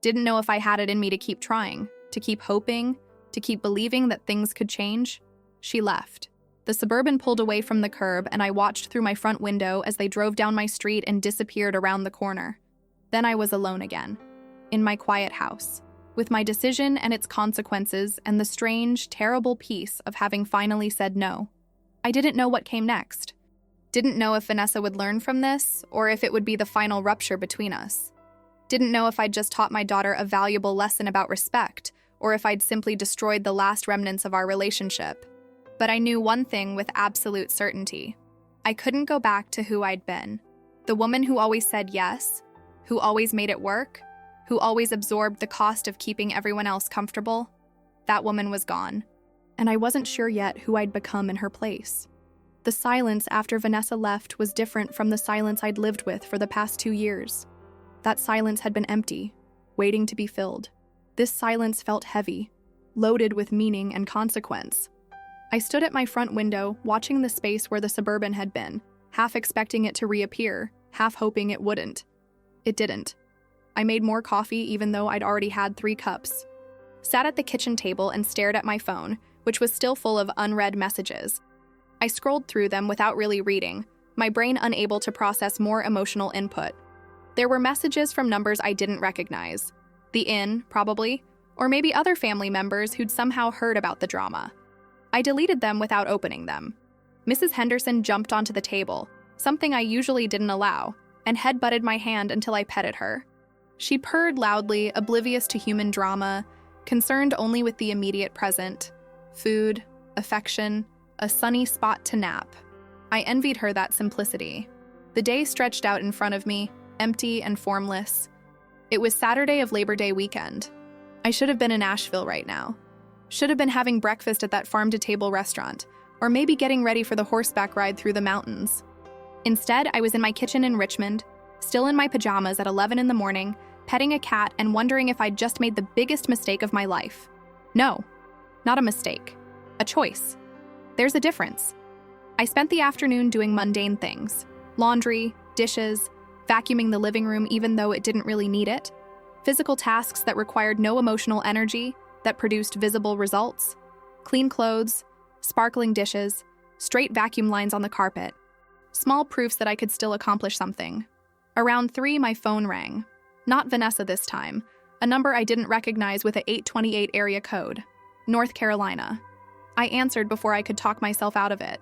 S1: Didn't know if I had it in me to keep trying, to keep hoping, to keep believing that things could change. She left. The Suburban pulled away from the curb and I watched through my front window as they drove down my street and disappeared around the corner. Then I was alone again, in my quiet house, with my decision and its consequences and the strange, terrible peace of having finally said no. I didn't know what came next. Didn't know if Vanessa would learn from this or if it would be the final rupture between us. Didn't know if I'd just taught my daughter a valuable lesson about respect or if I'd simply destroyed the last remnants of our relationship. But I knew one thing with absolute certainty. I couldn't go back to who I'd been. The woman who always said yes, who always made it work, who always absorbed the cost of keeping everyone else comfortable. That woman was gone, and I wasn't sure yet who I'd become in her place. The silence after Vanessa left was different from the silence I'd lived with for the past 2 years. That silence had been empty, waiting to be filled. This silence felt heavy, loaded with meaning and consequence. I stood at my front window, watching the space where the Suburban had been, half expecting it to reappear, half hoping it wouldn't. It didn't. I made more coffee even though I'd already had 3 cups. Sat at the kitchen table and stared at my phone, which was still full of unread messages. I scrolled through them without really reading, my brain unable to process more emotional input. There were messages from numbers I didn't recognize. The inn, probably, or maybe other family members who'd somehow heard about the drama. I deleted them without opening them. Mrs. Henderson jumped onto the table, something I usually didn't allow, and headbutted my hand until I petted her. She purred loudly, oblivious to human drama, concerned only with the immediate present: food, affection, a sunny spot to nap. I envied her that simplicity. The day stretched out in front of me, empty and formless. It was Saturday of Labor Day weekend. I should have been in Asheville right now. Should have been having breakfast at that farm-to-table restaurant, or maybe getting ready for the horseback ride through the mountains. Instead, I was in my kitchen in Richmond, still in my pajamas at 11 in the morning, petting a cat and wondering if I'd just made the biggest mistake of my life. No, not a mistake. A choice. There's a difference. I spent the afternoon doing mundane things: laundry, dishes, vacuuming the living room even though it didn't really need it, physical tasks that required no emotional energy, that produced visible results, clean clothes, sparkling dishes, straight vacuum lines on the carpet, small proofs that I could still accomplish something. Around 3, my phone rang. Not Vanessa this time, a number I didn't recognize with a 828 area code. North Carolina. I answered before I could talk myself out of it.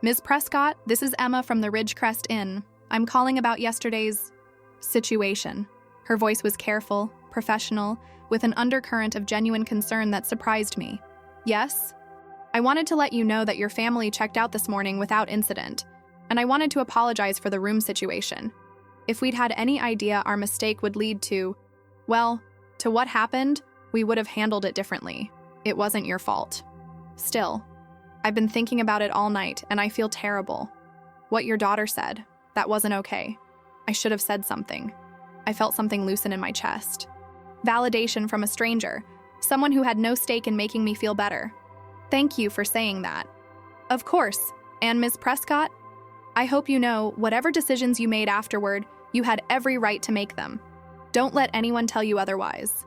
S1: Ms. Prescott, this is Emma from the Ridgecrest Inn. I'm calling about yesterday's situation. Her voice was careful, professional, with an undercurrent of genuine concern that surprised me. Yes? I wanted to let you know that your family checked out this morning without incident, and I wanted to apologize for the room situation. If we'd had any idea our mistake would lead to, well, to what happened, we would have handled it differently. It wasn't your fault. Still, I've been thinking about it all night, and I feel terrible. What your daughter said, that wasn't okay. I should have said something. I felt something loosen in my chest. Validation from a stranger, someone who had no stake in making me feel better. Thank you for saying that. Of course, and Ms. Prescott, I hope you know whatever decisions you made afterward, you had every right to make them. Don't let anyone tell you otherwise.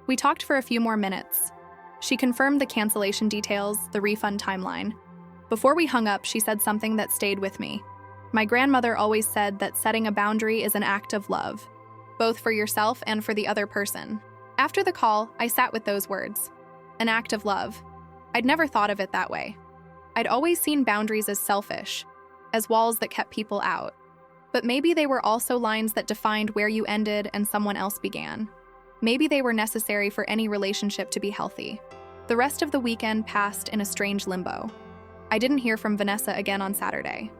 S1: We talked for a few more minutes. She confirmed the cancellation details, the refund timeline. Before we hung up, she said something that stayed with me. My grandmother always said that setting a boundary is an act of love, both for yourself and for the other person. After the call, I sat with those words. An act of love. I'd never thought of it that way. I'd always seen boundaries as selfish, as walls that kept people out. But maybe they were also lines that defined where you ended and someone else began. Maybe they were necessary for any relationship to be healthy. The rest of the weekend passed in a strange limbo. I didn't hear from Vanessa again on Saturday.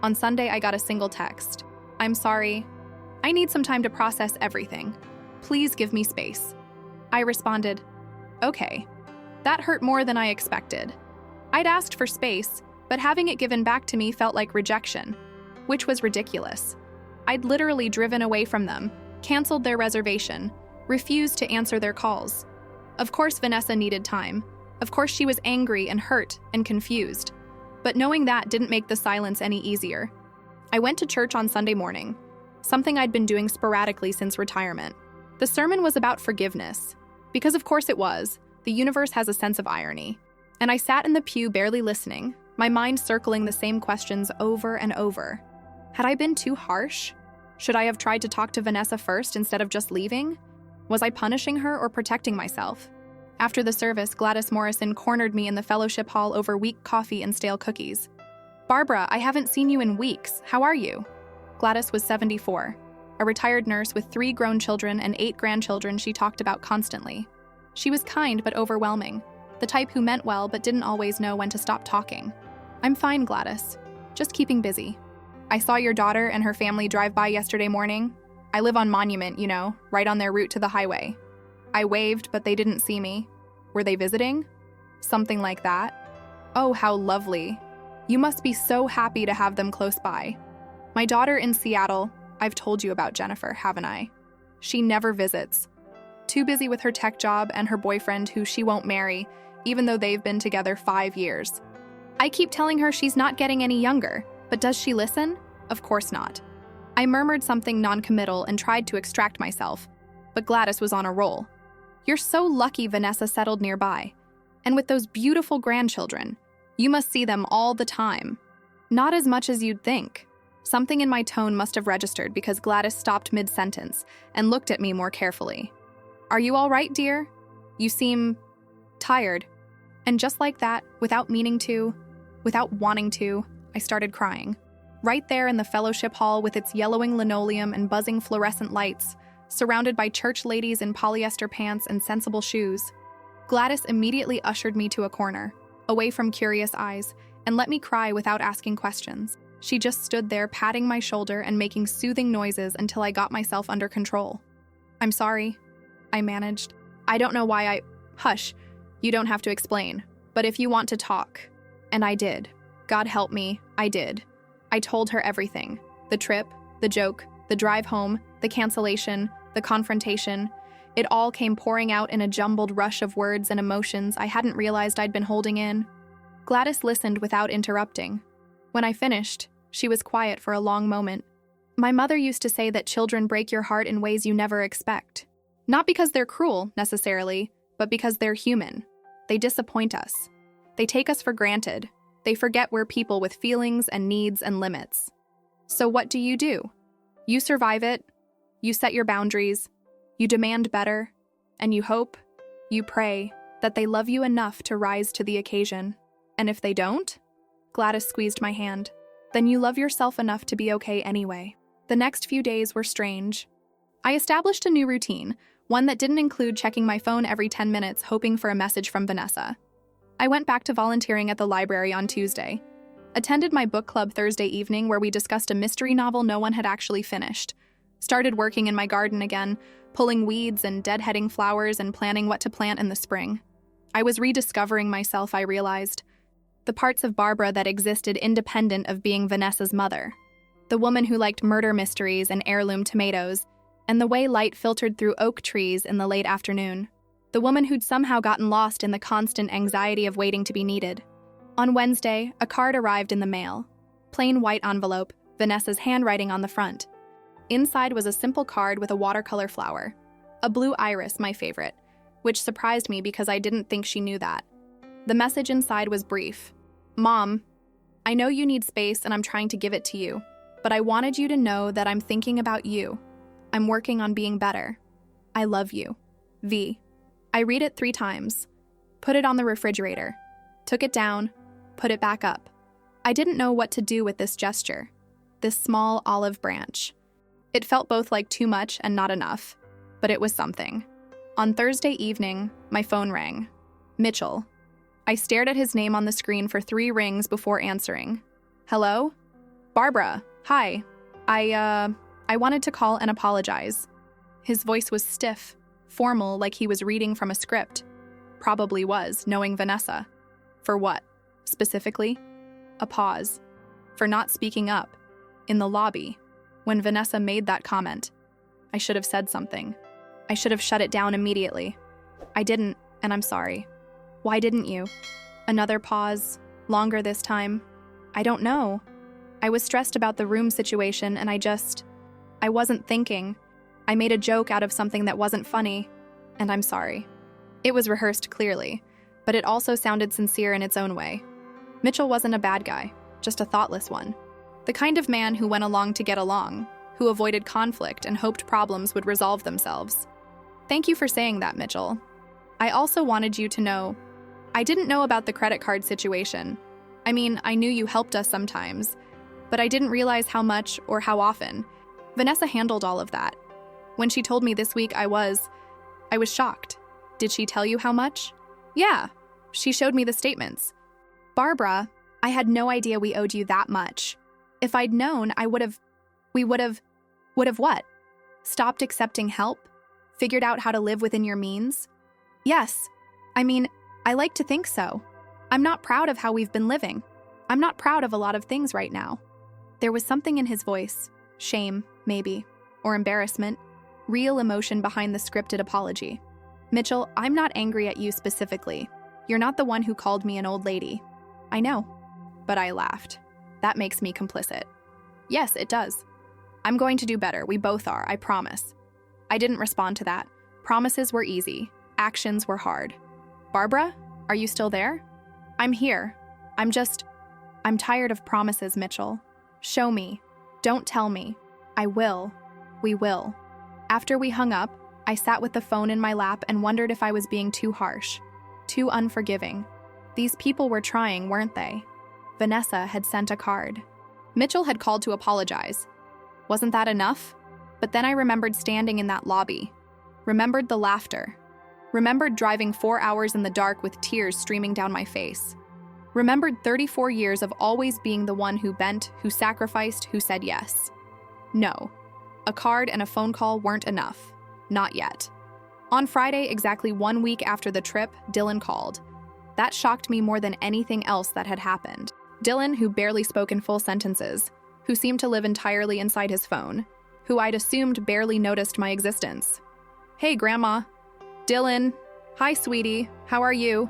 S1: On Sunday, I got a single text. I'm sorry. I need some time to process everything. Please give me space. I responded, okay. That hurt more than I expected. I'd asked for space, but having it given back to me felt like rejection, which was ridiculous. I'd literally driven away from them, canceled their reservation, refused to answer their calls. Of course Vanessa needed time. Of course she was angry and hurt and confused. But knowing that didn't make the silence any easier. I went to church on Sunday morning, something I'd been doing sporadically since retirement. The sermon was about forgiveness, because of course it was. The universe has a sense of irony. And I sat in the pew barely listening, my mind circling the same questions over and over. Had I been too harsh? Should I have tried to talk to Vanessa first instead of just leaving? Was I punishing her or protecting myself? After the service, Gladys Morrison cornered me in the fellowship hall over weak coffee and stale cookies. Barbara, I haven't seen you in weeks. How are you? Gladys was 74, a retired nurse with 3 grown children and 8 grandchildren she talked about constantly. She was kind but overwhelming, the type who meant well but didn't always know when to stop talking. I'm fine, Gladys. Just keeping busy. I saw your daughter and her family drive by yesterday morning. I live on Monument, right on their route to the highway. I waved, but they didn't see me. Were they visiting? Something like that. Oh, how lovely. You must be so happy to have them close by. My daughter in Seattle, I've told you about Jennifer, haven't I? She never visits. Too busy with her tech job and her boyfriend who she won't marry, even though they've been together 5 years. I keep telling her she's not getting any younger, but does she listen? Of course not. I murmured something non-committal and tried to extract myself, but Gladys was on a roll. You're so lucky Vanessa settled nearby. And with those beautiful grandchildren, you must see them all the time. Not as much as you'd think. Something in my tone must have registered because Gladys stopped mid-sentence and looked at me more carefully. Are you all right, dear? You seem tired. And just like that, without meaning to, without wanting to, I started crying. Right there in the fellowship hall with its yellowing linoleum and buzzing fluorescent lights, surrounded by church ladies in polyester pants and sensible shoes. Gladys immediately ushered me to a corner, away from curious eyes, and let me cry without asking questions. She just stood there patting my shoulder and making soothing noises until I got myself under control. I'm sorry, I managed. I don't know why I... Hush, you don't have to explain. But if you want to talk... And I did. God help me, I did. I told her everything. The trip, the joke, the drive home, the cancellation, the confrontation. It all came pouring out in a jumbled rush of words and emotions I hadn't realized I'd been holding in. Gladys listened without interrupting. When I finished, she was quiet for a long moment. My mother used to say that children break your heart in ways you never expect. Not because they're cruel, necessarily, but because they're human. They disappoint us. They take us for granted. They forget we're people with feelings and needs and limits. So what do? You survive it, you set your boundaries, you demand better, and you hope, you pray, that they love you enough to rise to the occasion. And if they don't? Gladys squeezed my hand. Then you love yourself enough to be okay anyway. The next few days were strange. I established a new routine, one that didn't include checking my phone every 10 minutes hoping for a message from Vanessa. I went back to volunteering at the library on Tuesday, attended my book club Thursday evening where we discussed a mystery novel no one had actually finished, started working in my garden again, pulling weeds and deadheading flowers and planning what to plant in the spring. I was rediscovering myself, I realized. The parts of Barbara that existed independent of being Vanessa's mother. The woman who liked murder mysteries and heirloom tomatoes, and the way light filtered through oak trees in the late afternoon. The woman who'd somehow gotten lost in the constant anxiety of waiting to be needed. On Wednesday, a card arrived in the mail. Plain white envelope, Vanessa's handwriting on the front. Inside was a simple card with a watercolor flower. A blue iris, my favorite, which surprised me because I didn't think she knew that. The message inside was brief. Mom, I know you need space and I'm trying to give it to you, but I wanted you to know that I'm thinking about you. I'm working on being better. I love you. V. I read it 3 times, put it on the refrigerator, took it down, put it back up. I didn't know what to do with this gesture, this small olive branch. It felt both like too much and not enough, but it was something. On Thursday evening, my phone rang. Mitchell. I stared at his name on the screen for 3 rings before answering. Hello? Barbara, hi. I wanted to call and apologize. His voice was stiff, formal, like he was reading from a script. Probably was, knowing Vanessa. For what, specifically? A pause. For not speaking up. In the lobby. When Vanessa made that comment. I should have said something. I should have shut it down immediately. I didn't, and I'm sorry. Why didn't you? Another pause, longer this time. I don't know. I was stressed about the room situation and I wasn't thinking. I made a joke out of something that wasn't funny, and I'm sorry. It was rehearsed clearly, but it also sounded sincere in its own way. Mitchell wasn't a bad guy, just a thoughtless one. The kind of man who went along to get along, who avoided conflict and hoped problems would resolve themselves. Thank you for saying that, Mitchell. I also wanted you to know, I didn't know about the credit card situation. I mean, I knew you helped us sometimes, but I didn't realize how much or how often. Vanessa handled all of that. When she told me this week, I was shocked. Did she tell you how much? Yeah, she showed me the statements. Barbara, I had no idea we owed you that much. If I'd known, we would have what? Stopped accepting help? Figured out how to live within your means? Yes. I mean, I like to think so. I'm not proud of how we've been living. I'm not proud of a lot of things right now. There was something in his voice, shame, maybe, or embarrassment, real emotion behind the scripted apology. Mitchell, I'm not angry at you specifically. You're not the one who called me an old lady. I know. But I laughed. That makes me complicit. Yes, it does. I'm going to do better. We both are, I promise. I didn't respond to that. Promises were easy. Actions were hard. Barbara? Are you still there? I'm here. I'm tired of promises, Mitchell. Show me. Don't tell me. I will. We will. After we hung up, I sat with the phone in my lap and wondered if I was being too harsh, too unforgiving. These people were trying, weren't they? Vanessa had sent a card. Mitchell had called to apologize. Wasn't that enough? But then I remembered standing in that lobby. Remembered the laughter. Remembered driving 4 hours in the dark with tears streaming down my face. Remembered 34 years of always being the one who bent, who sacrificed, who said yes. No. A card and a phone call weren't enough. Not yet. On Friday, exactly 1 week after the trip, Dylan called. That shocked me more than anything else that had happened. Dylan, who barely spoke in full sentences, who seemed to live entirely inside his phone, who I'd assumed barely noticed my existence. Hey, Grandma. Dylan. Hi, sweetie. How are you?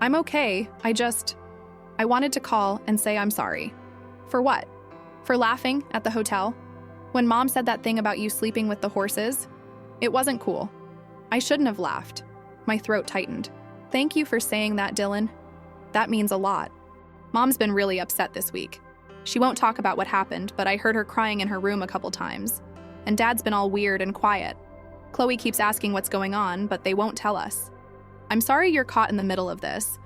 S1: I'm okay. I wanted to call and say I'm sorry. For what? For laughing at the hotel? When Mom said that thing about you sleeping with the horses? It wasn't cool. I shouldn't have laughed. My throat tightened. Thank you for saying that, Dylan. That means a lot. Mom's been really upset this week. She won't talk about what happened, but I heard her crying in her room a couple times. And Dad's been all weird and quiet. Chloe keeps asking what's going on, but they won't tell us. I'm sorry you're caught in the middle of this.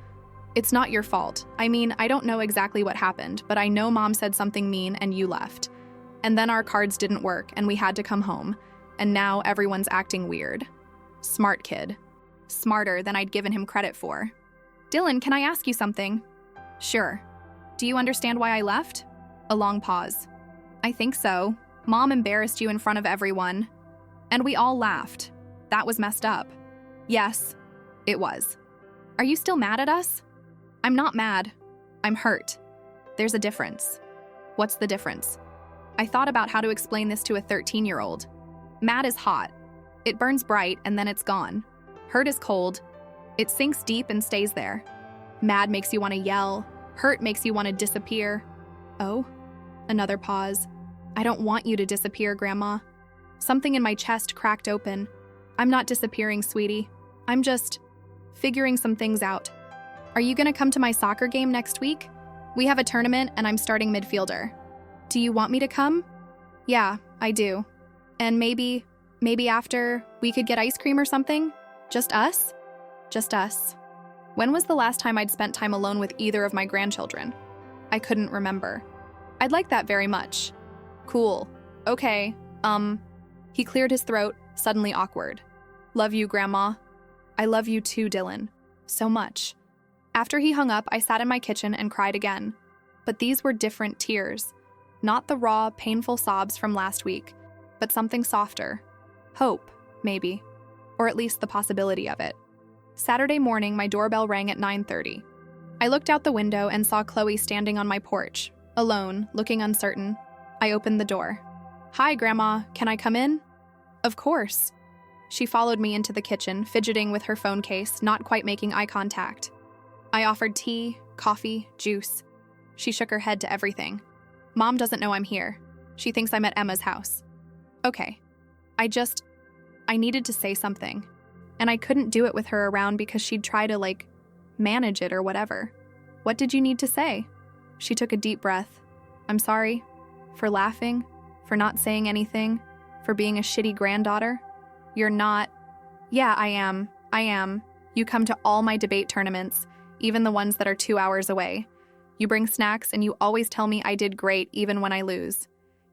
S1: It's not your fault. I mean, I don't know exactly what happened, but I know Mom said something mean and you left. And then our cards didn't work and we had to come home. And now everyone's acting weird. Smart kid. Smarter than I'd given him credit for. Dylan, can I ask you something? Sure. Do you understand why I left? A long pause. I think so. Mom embarrassed you in front of everyone. And we all laughed. That was messed up. Yes, it was. Are you still mad at us? I'm not mad. I'm hurt. There's a difference. What's the difference? I thought about how to explain this to a 13-year-old. Mad is hot. It burns bright and then it's gone. Hurt is cold. It sinks deep and stays there. Mad makes you want to yell. Hurt makes you want to disappear. Oh? Another pause. I don't want you to disappear, Grandma. Something in my chest cracked open. I'm not disappearing, sweetie. I'm just figuring some things out. Are you going to come to my soccer game next week? We have a tournament and I'm starting midfielder. Do you want me to come? Yeah, I do. And maybe after, we could get ice cream or something? Just us? Just us. When was the last time I'd spent time alone with either of my grandchildren? I couldn't remember. I'd like that very much. Cool. Okay. He cleared his throat, suddenly awkward. Love you, Grandma. I love you too, Dylan. So much. After he hung up, I sat in my kitchen and cried again. But these were different tears. Not the raw, painful sobs from last week, but something softer. Hope, maybe. Or at least the possibility of it. Saturday morning, my doorbell rang at 9:30. I looked out the window and saw Chloe standing on my porch, alone, looking uncertain. I opened the door. Hi, Grandma. Can I come in? Of course. She followed me into the kitchen, fidgeting with her phone case, not quite making eye contact. I offered tea, coffee, juice. She shook her head to everything. Mom doesn't know I'm here. She thinks I'm at Emma's house. Okay. I needed to say something. And I couldn't do it with her around because she'd try to, manage it or whatever. What did you need to say? She took a deep breath. I'm sorry. For laughing. For not saying anything. For being a shitty granddaughter. You're not. Yeah, I am. You come to all my debate tournaments, even the ones that are 2 hours away. You bring snacks and you always tell me I did great even when I lose.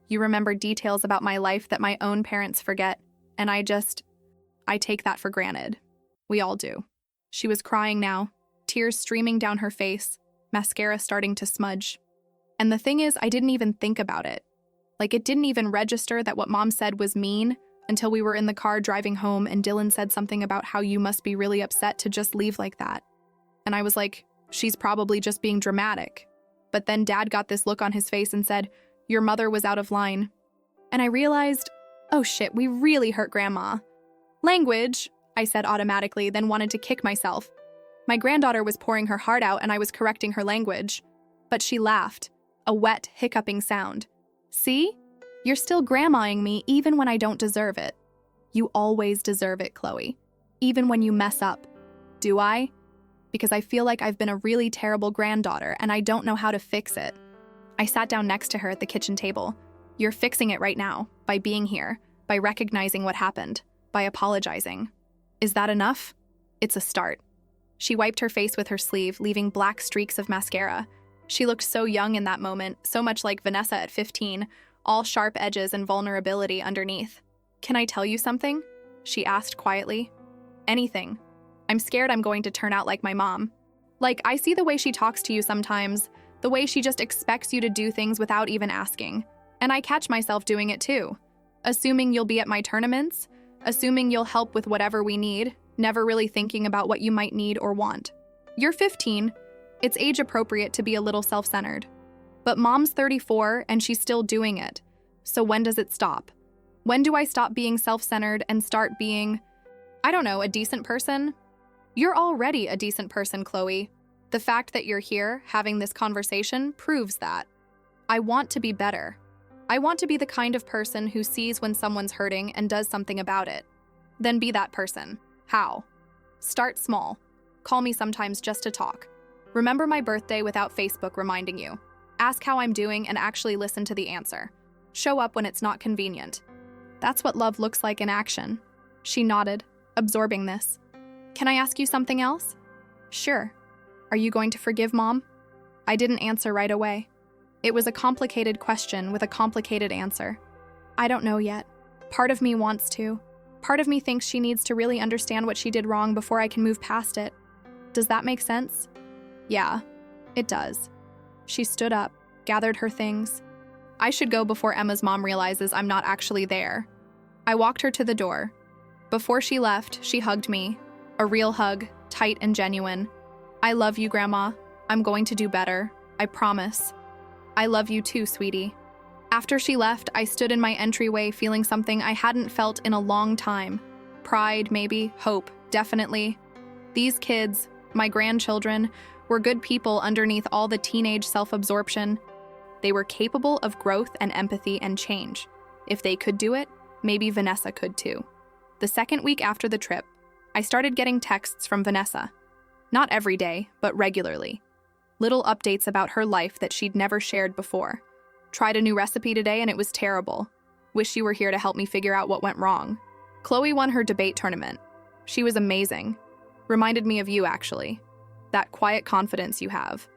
S1: You remember details about my life that my own parents forget, and I take that for granted. We all do. She was crying now, tears streaming down her face, mascara starting to smudge. And the thing is, I didn't even think about it. It didn't even register that what Mom said was mean until we were in the car driving home and Dylan said something about how you must be really upset to just leave like that. And I was like, she's probably just being dramatic. But then Dad got this look on his face and said, your mother was out of line. And I realized, oh shit, we really hurt Grandma. Language, I said automatically, then wanted to kick myself. My granddaughter was pouring her heart out and I was correcting her language. But she laughed, a wet, hiccuping sound. See? You're still grandmaing me even when I don't deserve it. You always deserve it, Chloe. Even when you mess up. Do I? because I feel like I've been a really terrible granddaughter and I don't know how to fix it. I sat down next to her at the kitchen table. You're fixing it right now, by being here, by recognizing what happened, by apologizing. Is that enough? It's a start. She wiped her face with her sleeve, leaving black streaks of mascara. She looked so young in that moment, so much like Vanessa at 15, all sharp edges and vulnerability underneath. Can I tell you something? She asked quietly. Anything. I'm scared I'm going to turn out like my mom. Like, I see the way she talks to you sometimes, the way she just expects you to do things without even asking. And I catch myself doing it too. Assuming you'll be at my tournaments, assuming you'll help with whatever we need, never really thinking about what you might need or want. You're 15. It's age appropriate to be a little self-centered. But mom's 34 and she's still doing it. So when does it stop? When do I stop being self-centered and start being, I don't know, a decent person? You're already a decent person, Chloe. The fact that you're here having this conversation proves that. I want to be better. I want to be the kind of person who sees when someone's hurting and does something about it. Then be that person. How? Start small. Call me sometimes just to talk. Remember my birthday without Facebook reminding you. Ask how I'm doing and actually listen to the answer. Show up when it's not convenient. That's what love looks like in action. She nodded, absorbing this. Can I ask you something else? Sure. Are you going to forgive Mom? I didn't answer right away. It was a complicated question with a complicated answer. I don't know yet. Part of me wants to. Part of me thinks she needs to really understand what she did wrong before I can move past it. Does that make sense? Yeah, it does. She stood up, gathered her things. I should go before Emma's mom realizes I'm not actually there. I walked her to the door. Before she left, she hugged me. A real hug, tight and genuine. I love you, Grandma. I'm going to do better. I promise. I love you too, sweetie. After she left, I stood in my entryway feeling something I hadn't felt in a long time. Pride, maybe. Hope, definitely. These kids, my grandchildren, were good people underneath all the teenage self-absorption. They were capable of growth and empathy and change. If they could do it, maybe Vanessa could too. The second week after the trip, I started getting texts from Vanessa. Not every day, but regularly. Little updates about her life that she'd never shared before. Tried a new recipe today and it was terrible. Wish you were here to help me figure out what went wrong. Chloe won her debate tournament. She was amazing. Reminded me of you, actually. That quiet confidence you have.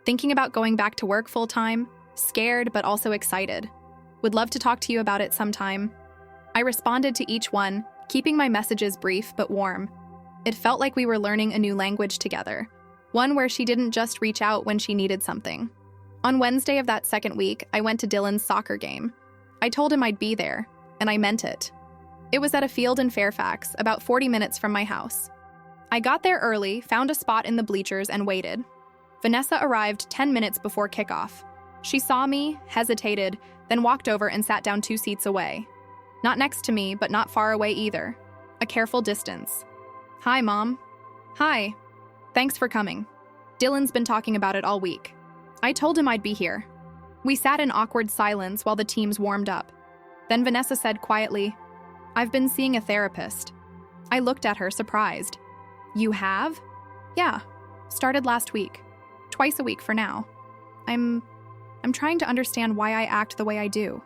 S1: Thinking about going back to work full-time, scared but also excited. Would love to talk to you about it sometime. I responded to each one, keeping my messages brief but warm. It felt like we were learning a new language together, one where she didn't just reach out when she needed something. On Wednesday of that second week, I went to Dylan's soccer game. I told him I'd be there, and I meant it. It was at a field in Fairfax, about 40 minutes from my house. I got there early, found a spot in the bleachers, and waited. Vanessa arrived 10 minutes before kickoff. She saw me, hesitated, then walked over and sat down 2 seats away. Not next to me, but not far away either. A careful distance. Hi, Mom. Hi. Thanks for coming. Dylan's been talking about it all week. I told him I'd be here. We sat in awkward silence while the teams warmed up. Then Vanessa said quietly, I've been seeing a therapist. I looked at her, surprised. You have? Yeah. Started last week. Twice a week for now. I'm trying to understand why I act the way I do.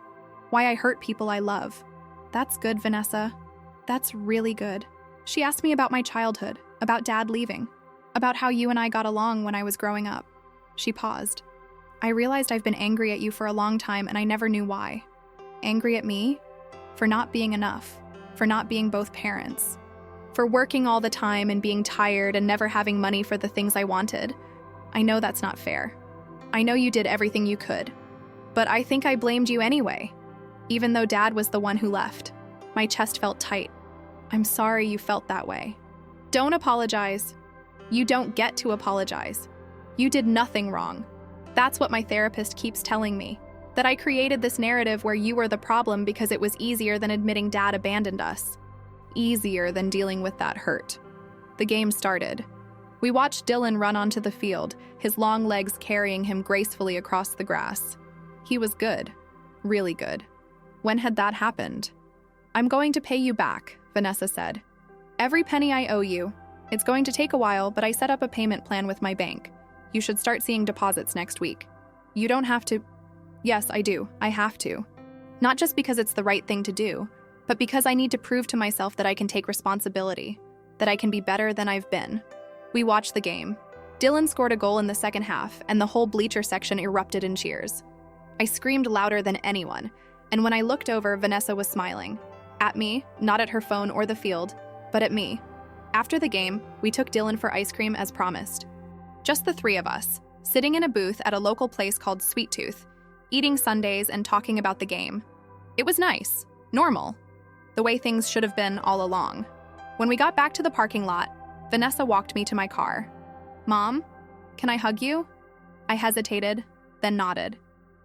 S1: Why I hurt people I love. That's good, Vanessa. That's really good. She asked me about my childhood, about Dad leaving, about how you and I got along when I was growing up. She paused. I realized I've been angry at you for a long time and I never knew why. Angry at me? For not being enough. For not being both parents. For working all the time and being tired and never having money for the things I wanted. I know that's not fair. I know you did everything you could. But I think I blamed you anyway. Even though Dad was the one who left. My chest felt tight. I'm sorry you felt that way. Don't apologize. You don't get to apologize. You did nothing wrong. That's what my therapist keeps telling me. That I created this narrative where you were the problem because it was easier than admitting Dad abandoned us. Easier than dealing with that hurt. The game started. We watched Dylan run onto the field, his long legs carrying him gracefully across the grass. He was good. Really good. When had that happened? I'm going to pay you back, Vanessa said. Every penny I owe you. It's going to take a while, but I set up a payment plan with my bank. You should start seeing deposits next week. You don't have to. Yes, I do. I have to. Not just because it's the right thing to do, but because I need to prove to myself that I can take responsibility, that I can be better than I've been. We watched the game. Dylan scored a goal in the second half, and the whole bleacher section erupted in cheers. I screamed louder than anyone, and when I looked over, Vanessa was smiling. At me, not at her phone or the field, but at me. After the game, we took Dylan for ice cream as promised. Just the three of us, sitting in a booth at a local place called Sweet Tooth, eating sundaes and talking about the game. It was nice, normal, the way things should have been all along. When we got back to the parking lot, Vanessa walked me to my car. Mom, can I hug you? I hesitated, then nodded.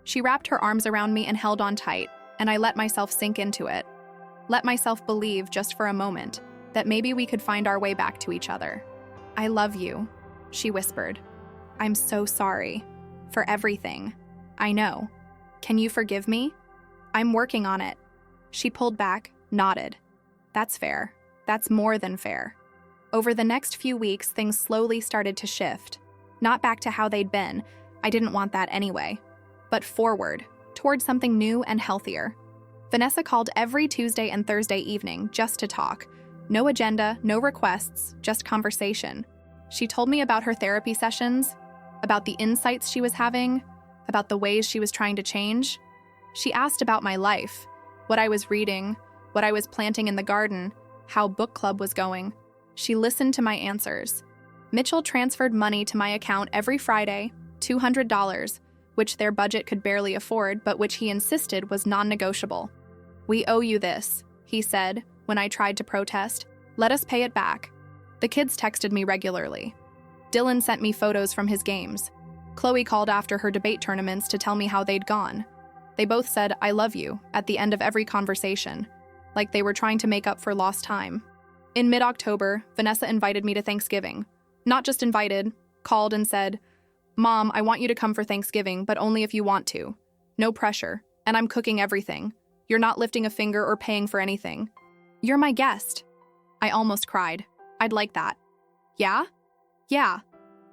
S1: She wrapped her arms around me and held on tight, and I let myself sink into it. Let myself believe, just for a moment, that maybe we could find our way back to each other. I love you, she whispered. I'm so sorry. For everything. I know. Can you forgive me? I'm working on it. She pulled back, nodded. That's fair. That's more than fair. Over the next few weeks, things slowly started to shift. Not back to how they'd been. I didn't want that anyway. But forward, towards something new and healthier. Vanessa called every Tuesday and Thursday evening just to talk. No agenda, no requests, just conversation. She told me about her therapy sessions, about the insights she was having, about the ways she was trying to change. She asked about my life, what I was reading, what I was planting in the garden, how book club was going. She listened to my answers. Mitchell transferred money to my account every Friday, $200, which their budget could barely afford, but which he insisted was non-negotiable. We owe you this, he said, when I tried to protest. Let us pay it back. The kids texted me regularly. Dylan sent me photos from his games. Chloe called after her debate tournaments to tell me how they'd gone. They both said, I love you, at the end of every conversation, like they were trying to make up for lost time. In mid-October, Vanessa invited me to Thanksgiving. Not just invited, called and said, Mom, I want you to come for Thanksgiving, but only if you want to. No pressure, and I'm cooking everything. You're not lifting a finger or paying for anything. You're my guest. I almost cried. I'd like that. Yeah? Yeah.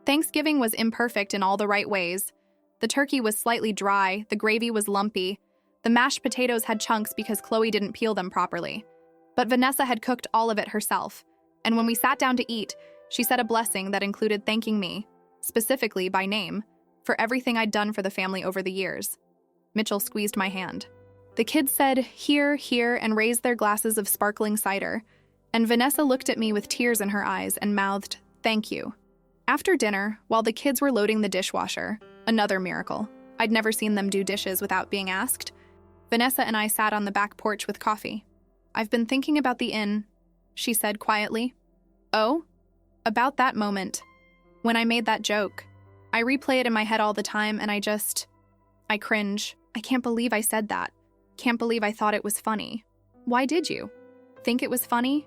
S1: Thanksgiving was imperfect in all the right ways. The turkey was slightly dry, the gravy was lumpy. The mashed potatoes had chunks because Chloe didn't peel them properly. But Vanessa had cooked all of it herself, and when we sat down to eat, she said a blessing that included thanking me, specifically by name, for everything I'd done for the family over the years. Mitchell squeezed my hand. The kids said, here, here, and raised their glasses of sparkling cider, and Vanessa looked at me with tears in her eyes and mouthed, thank you. After dinner, while the kids were loading the dishwasher, another miracle, I'd never seen them do dishes without being asked, Vanessa and I sat on the back porch with coffee. I've been thinking about the inn, she said quietly. Oh? About that moment. When I made that joke. I replay it in my head all the time, and I cringe. I can't believe I said that. Can't believe I thought it was funny. Why did you? Think it was funny?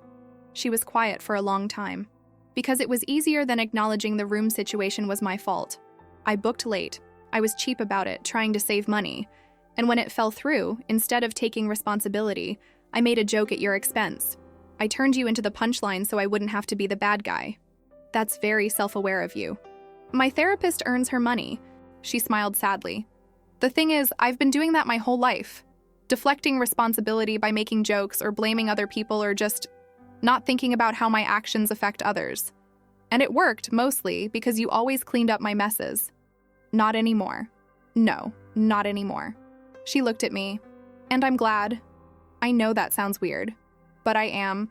S1: She was quiet for a long time. Because it was easier than acknowledging the room situation was my fault. I booked late. I was cheap about it, trying to save money. And when it fell through, instead of taking responsibility, I made a joke at your expense. I turned you into the punchline so I wouldn't have to be the bad guy. That's very self-aware of you. My therapist earns her money. She smiled sadly. The thing is, I've been doing that my whole life. Deflecting responsibility by making jokes or blaming other people or just not thinking about how my actions affect others. And it worked, mostly, because you always cleaned up my messes. Not anymore. No, not anymore. She looked at me, and I'm glad. I know that sounds weird, but I am,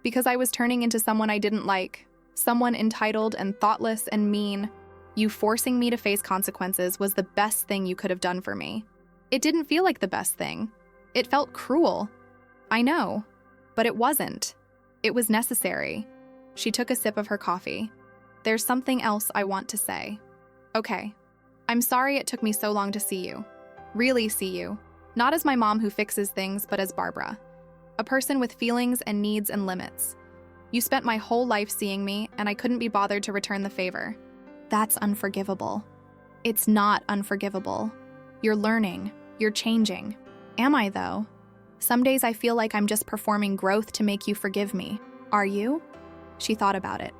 S1: because I was turning into someone I didn't like, someone entitled and thoughtless and mean. You forcing me to face consequences was the best thing you could have done for me. It didn't feel like the best thing. It felt cruel. I know, but it wasn't. It was necessary. She took a sip of her coffee. There's something else I want to say. Okay. I'm sorry it took me so long to see you. Really see you. Not as my mom who fixes things, but as Barbara. A person with feelings and needs and limits. You spent my whole life seeing me, and I couldn't be bothered to return the favor. That's unforgivable. It's not unforgivable. You're learning. You're changing. Am I, though? Some days I feel like I'm just performing growth to make you forgive me. Are you? She thought about it.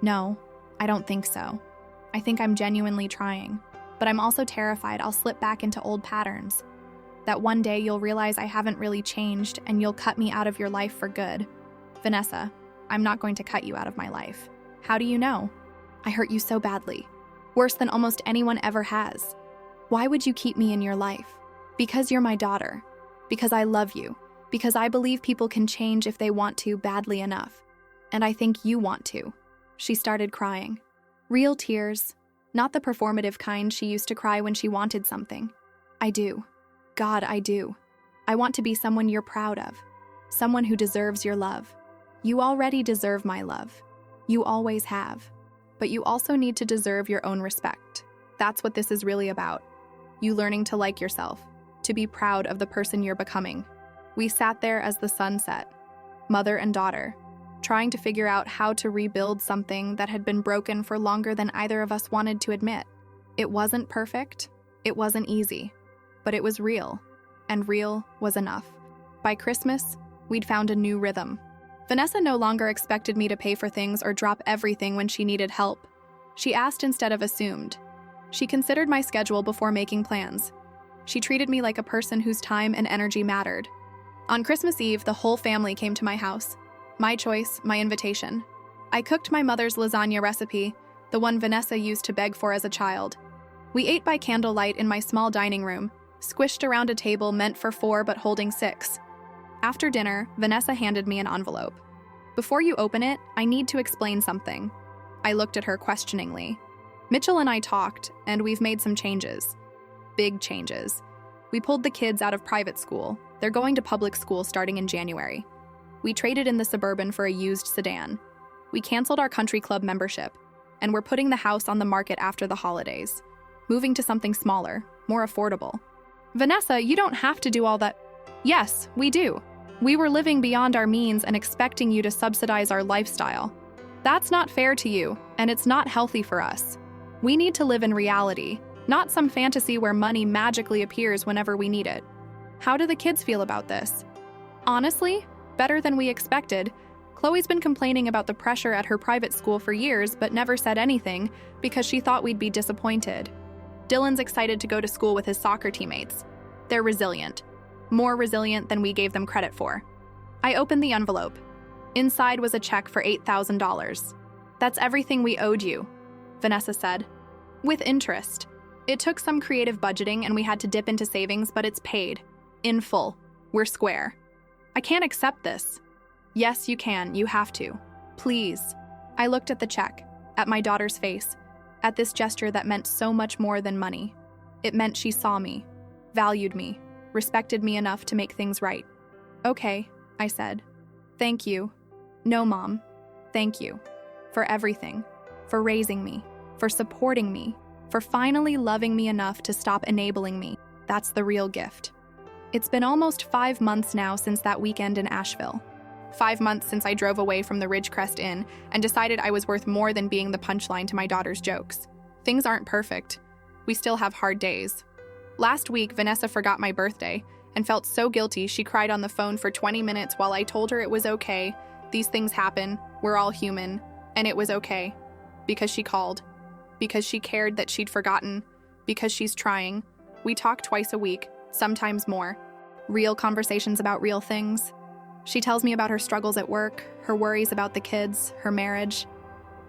S1: No, I don't think so. I think I'm genuinely trying, but I'm also terrified I'll slip back into old patterns. That one day you'll realize I haven't really changed and you'll cut me out of your life for good. Vanessa, I'm not going to cut you out of my life. How do you know? I hurt you so badly. Worse than almost anyone ever has. Why would you keep me in your life? Because you're my daughter. Because I love you. Because I believe people can change if they want to badly enough. And I think you want to. She started crying. Real tears, not the performative kind she used to cry when she wanted something. I do. God, I do. I want to be someone you're proud of. Someone who deserves your love. You already deserve my love. You always have. But you also need to deserve your own respect. That's what this is really about. You learning to like yourself, to be proud of the person you're becoming. We sat there as the sun set, mother and daughter, trying to figure out how to rebuild something that had been broken for longer than either of us wanted to admit. It wasn't perfect, it wasn't easy, but it was real, and real was enough. By Christmas, we'd found a new rhythm. Vanessa no longer expected me to pay for things or drop everything when she needed help. She asked instead of assumed. She considered my schedule before making plans. She treated me like a person whose time and energy mattered. On Christmas Eve, the whole family came to my house. My choice, my invitation. I cooked my mother's lasagna recipe, the one Vanessa used to beg for as a child. We ate by candlelight in my small dining room, squished around a table meant for 4 but holding 6. After dinner, Vanessa handed me an envelope. Before you open it, I need to explain something. I looked at her questioningly. Mitchell and I talked, and we've made some changes. Big changes. We pulled the kids out of private school. They're going to public school starting in January. We traded in the Suburban for a used sedan. We canceled our country club membership, and we're putting the house on the market after the holidays, moving to something smaller, more affordable. Vanessa, you don't have to do all that. Yes, we do. We were living beyond our means and expecting you to subsidize our lifestyle. That's not fair to you, and it's not healthy for us. We need to live in reality, not some fantasy where money magically appears whenever we need it. How do the kids feel about this? Honestly, better than we expected. Chloe's been complaining about the pressure at her private school for years but never said anything because she thought we'd be disappointed. Dylan's excited to go to school with his soccer teammates. They're resilient. More resilient than we gave them credit for. I opened the envelope. Inside was a check for $8,000. That's everything we owed you, Vanessa said. With interest. It took some creative budgeting and we had to dip into savings, but it's paid. In full. We're square. I can't accept this. Yes, you can. You have to. Please. I looked at the check, at my daughter's face, at this gesture that meant so much more than money. It meant she saw me, valued me, respected me enough to make things right. Okay, I said. Thank you. No, Mom. Thank you. For everything. For raising me. For supporting me. For finally loving me enough to stop enabling me. That's the real gift. It's been almost 5 months now since that weekend in Asheville. 5 months since I drove away from the Ridgecrest Inn and decided I was worth more than being the punchline to my daughter's jokes. Things aren't perfect. We still have hard days. Last week, Vanessa forgot my birthday and felt so guilty she cried on the phone for 20 minutes while I told her it was okay, these things happen, we're all human, and it was okay. Because she called. Because she cared that she'd forgotten. Because she's trying. We talk twice a week, sometimes more. Real conversations about real things. She tells me about her struggles at work, her worries about the kids, her marriage.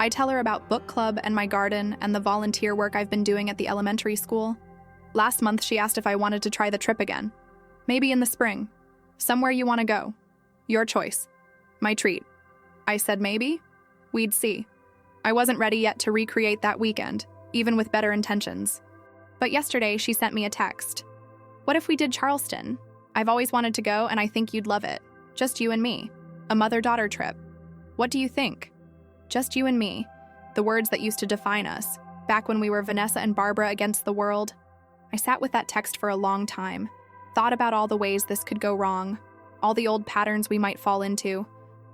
S1: I tell her about book club and my garden and the volunteer work I've been doing at the elementary school. Last month, she asked if I wanted to try the trip again. Maybe in the spring. Somewhere you want to go. Your choice. My treat. I said maybe. We'd see. I wasn't ready yet to recreate that weekend, even with better intentions. But yesterday, she sent me a text. What if we did Charleston? I've always wanted to go, and I think you'd love it. Just you and me. A mother-daughter trip. What do you think? Just you and me. The words that used to define us, back when we were Vanessa and Barbara against the world. I sat with that text for a long time, thought about all the ways this could go wrong, all the old patterns we might fall into,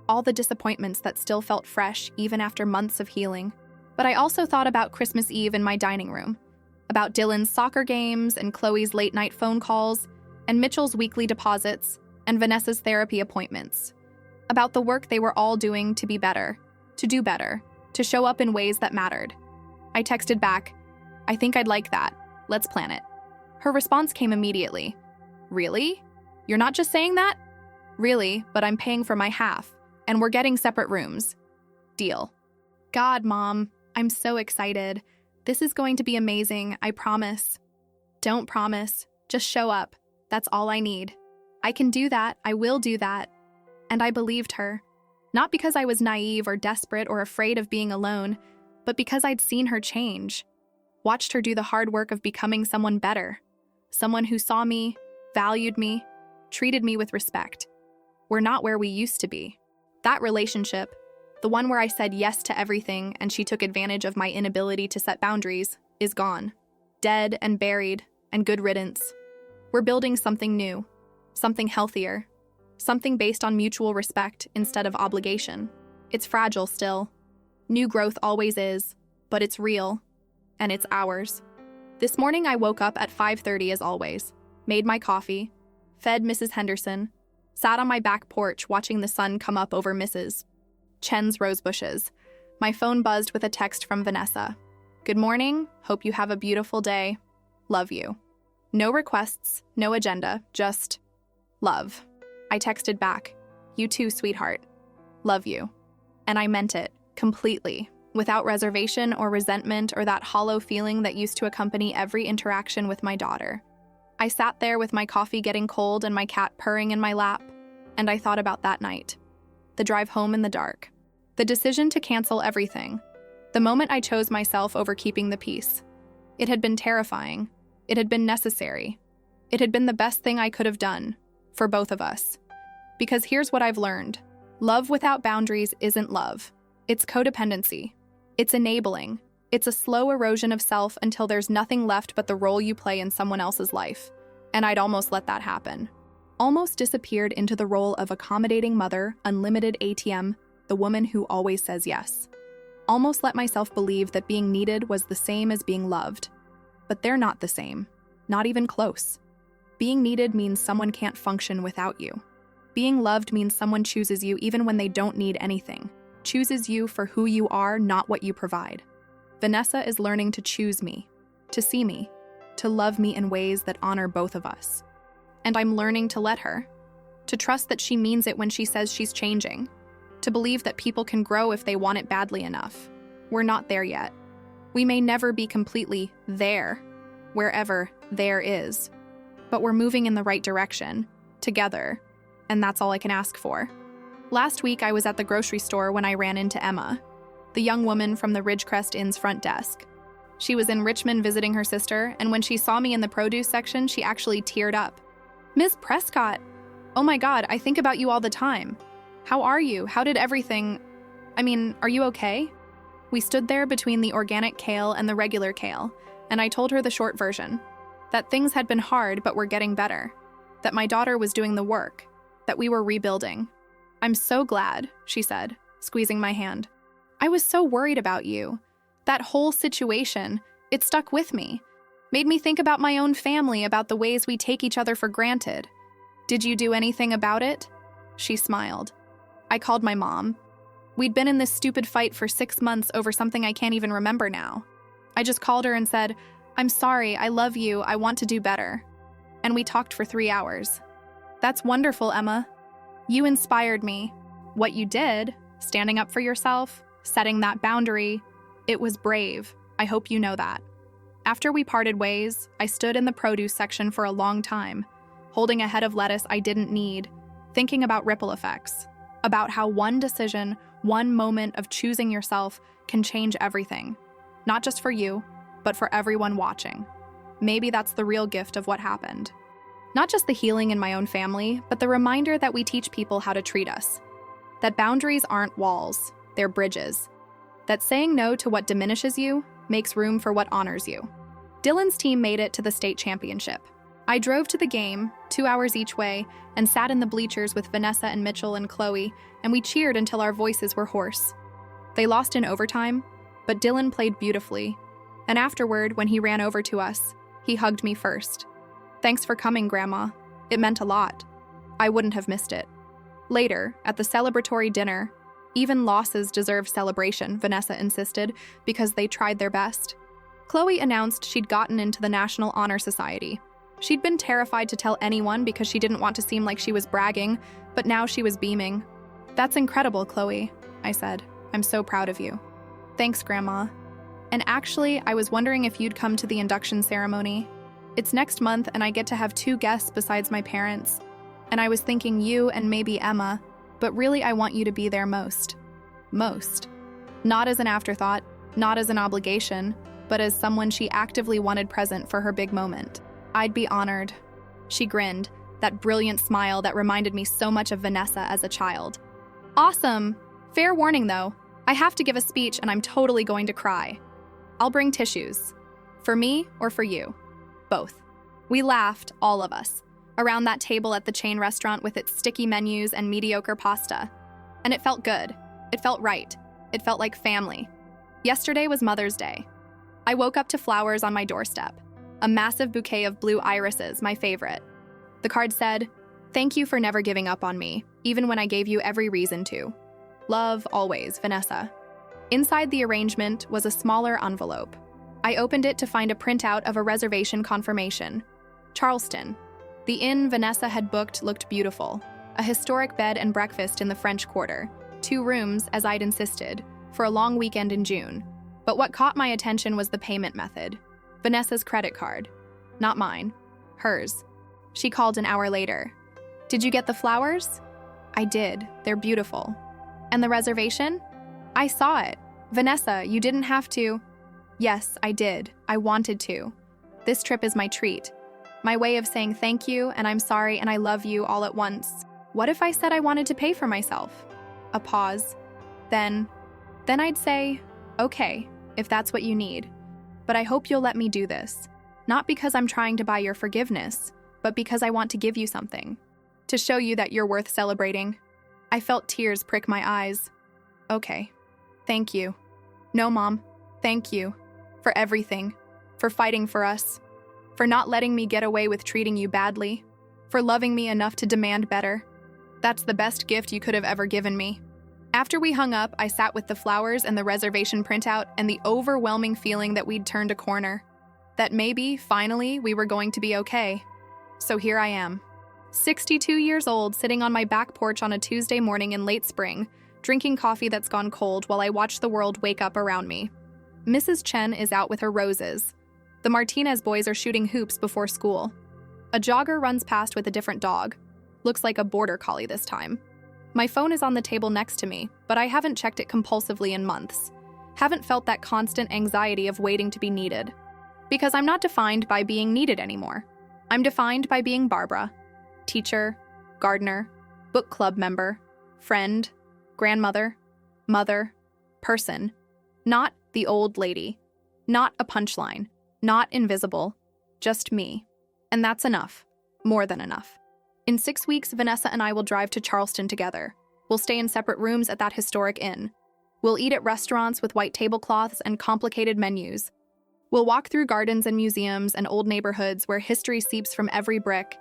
S1: all the disappointments that still felt fresh even after months of healing. But I also thought about Christmas Eve in my dining room, about Dylan's soccer games and Chloe's late-night phone calls, and Mitchell's weekly deposits, and Vanessa's therapy appointments, about the work they were all doing to be better, to do better, to show up in ways that mattered. I texted back, "I think I'd like that. Let's plan it." Her response came immediately. "Really? You're not just saying that?" "Really, but I'm paying for my half, and we're getting separate rooms. Deal." God, Mom, I'm so excited. This is going to be amazing, I promise. Don't promise, just show up. That's all I need. I can do that, I will do that. And I believed her. Not because I was naive or desperate or afraid of being alone, but because I'd seen her change. Watched her do the hard work of becoming someone better. Someone who saw me, valued me, treated me with respect. We're not where we used to be. That relationship, the one where I said yes to everything and she took advantage of my inability to set boundaries, is gone. Dead and buried, and good riddance. We're building something new, something healthier, something based on mutual respect instead of obligation. It's fragile still. New growth always is, but it's real, and it's ours. This morning I woke up at 5:30 as always, made my coffee, fed Mrs. Henderson, sat on my back porch watching the sun come up over Mrs. Chen's rose bushes. My phone buzzed with a text from Vanessa. "Good morning, hope you have a beautiful day. Love you." No requests, no agenda, just love. I texted back, "You too, sweetheart. Love you." And I meant it, completely, without reservation or resentment or that hollow feeling that used to accompany every interaction with my daughter. I sat there with my coffee getting cold and my cat purring in my lap, and I thought about that night. The drive home in the dark. The decision to cancel everything. The moment I chose myself over keeping the peace. It had been terrifying. It had been necessary. It had been the best thing I could have done, for both of us. Because here's what I've learned. Love without boundaries isn't love. It's codependency. It's enabling. It's a slow erosion of self until there's nothing left but the role you play in someone else's life. And I'd almost let that happen. Almost disappeared into the role of accommodating mother, unlimited ATM, the woman who always says yes. Almost let myself believe that being needed was the same as being loved. But they're not the same. Not even close. Being needed means someone can't function without you. Being loved means someone chooses you even when they don't need anything. Chooses you for who you are, not what you provide. Vanessa is learning to choose me, to see me, to love me in ways that honor both of us. And I'm learning to let her. To trust that she means it when she says she's changing. To believe that people can grow if they want it badly enough. We're not there yet. We may never be completely there, wherever there is. But we're moving in the right direction, together, and that's all I can ask for. Last week I was at the grocery store when I ran into Emma, the young woman from the Ridgecrest Inn's front desk. She was in Richmond visiting her sister, and when she saw me in the produce section, she actually teared up. "Ms. Prescott, oh my God, I think about you all the time. How are you? How did everything... are you okay?" We stood there between the organic kale and the regular kale, and I told her the short version. That things had been hard, but were getting better. That my daughter was doing the work. That we were rebuilding. "I'm so glad," she said, squeezing my hand. "I was so worried about you. That whole situation, it stuck with me. Made me think about my own family, about the ways we take each other for granted. Did you do anything about it?" She smiled. I called my mom. We'd been in this stupid fight for 6 months over something I can't even remember now. I just called her and said, "I'm sorry, I love you, I want to do better." And we talked for 3 hours. That's wonderful, Emma. You inspired me. What you did, standing up for yourself, setting that boundary, it was brave. I hope you know that. After we parted ways, I stood in the produce section for a long time, holding a head of lettuce I didn't need, thinking about ripple effects, about how one decision, one moment of choosing yourself can change everything, not just for you, but for everyone watching. Maybe that's the real gift of what happened. Not just the healing in my own family, but the reminder that we teach people how to treat us. That boundaries aren't walls, they're bridges. That saying no to what diminishes you makes room for what honors you. Dylan's team made it to the state championship. I drove to the game, 2 hours each way, and sat in the bleachers with Vanessa and Mitchell and Chloe, and we cheered until our voices were hoarse. They lost in overtime, but Dylan played beautifully. And afterward, when he ran over to us, he hugged me first. "Thanks for coming, Grandma. It meant a lot. I wouldn't have missed it." Later, at the celebratory dinner, Even losses deserve celebration, Vanessa insisted, because they tried their best. Chloe announced she'd gotten into the National Honor Society. She'd been terrified to tell anyone because she didn't want to seem like she was bragging, but now she was beaming. "That's incredible, Chloe," I said. "I'm so proud of you." "Thanks, Grandma. And actually, I was wondering if you'd come to the induction ceremony. It's next month and I get to have 2 guests besides my parents. And I was thinking you and maybe Emma, but really I want you to be there most. Most. Not as an afterthought, not as an obligation, but as someone she actively wanted present for her big moment. I'd be honored." She grinned, that brilliant smile that reminded me so much of Vanessa as a child. "Awesome! Fair warning though, I have to give a speech and I'm totally going to cry. I'll bring tissues. For me or for you? Both." We laughed, all of us, around that table at the chain restaurant with its sticky menus and mediocre pasta. And it felt good. It felt right. It felt like family. Yesterday was Mother's Day. I woke up to flowers on my doorstep. A massive bouquet of blue irises, my favorite. The card said, "Thank you for never giving up on me, even when I gave you every reason to. Love always, Vanessa." Inside the arrangement was a smaller envelope. I opened it to find a printout of a reservation confirmation. Charleston. The inn Vanessa had booked looked beautiful. A historic bed and breakfast in the French Quarter. 2 rooms, as I'd insisted, for a long weekend in June. But what caught my attention was the payment method. Vanessa's credit card. Not mine. Hers. She called an hour later. "Did you get the flowers?" "I did. They're beautiful." "And the reservation?" "I saw it. Vanessa, you didn't have to." "Yes, I did. I wanted to. This trip is my treat. My way of saying thank you, and I'm sorry, and I love you all at once. What if I said I wanted to pay for myself?" A pause. Then I'd say, "Okay, if that's what you need. But I hope you'll let me do this. Not because I'm trying to buy your forgiveness, but because I want to give you something. To show you that you're worth celebrating." I felt tears prick my eyes. "Okay. Thank you." "No, Mom. Thank you. For everything. For fighting for us. For not letting me get away with treating you badly. For loving me enough to demand better. That's the best gift you could have ever given me." After we hung up, I sat with the flowers and the reservation printout and the overwhelming feeling that we'd turned a corner. That maybe, finally, we were going to be okay. So here I am. 62 years old, sitting on my back porch on a Tuesday morning in late spring, drinking coffee that's gone cold while I watch the world wake up around me. Mrs. Chen is out with her roses. The Martinez boys are shooting hoops before school. A jogger runs past with a different dog. Looks like a border collie this time. My phone is on the table next to me, but I haven't checked it compulsively in months. Haven't felt that constant anxiety of waiting to be needed. Because I'm not defined by being needed anymore. I'm defined by being Barbara. Teacher, gardener, book club member, friend, grandmother, mother, person. Not the old lady. Not a punchline. Not invisible. Just me. And that's enough. More than enough. In 6 weeks, Vanessa and I will drive to Charleston together. We'll stay in separate rooms at that historic inn. We'll eat at restaurants with white tablecloths and complicated menus. We'll walk through gardens and museums and old neighborhoods where history seeps from every brick.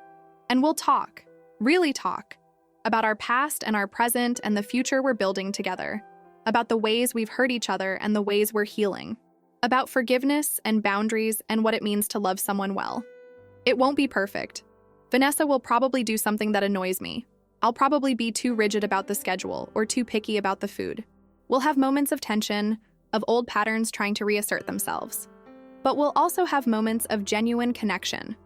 S1: And we'll talk, really talk, about our past and our present and the future we're building together. About the ways we've hurt each other and the ways we're healing. About forgiveness and boundaries and what it means to love someone well. It won't be perfect. Vanessa will probably do something that annoys me. I'll probably be too rigid about the schedule or too picky about the food. We'll have moments of tension, of old patterns trying to reassert themselves. But we'll also have moments of genuine connection,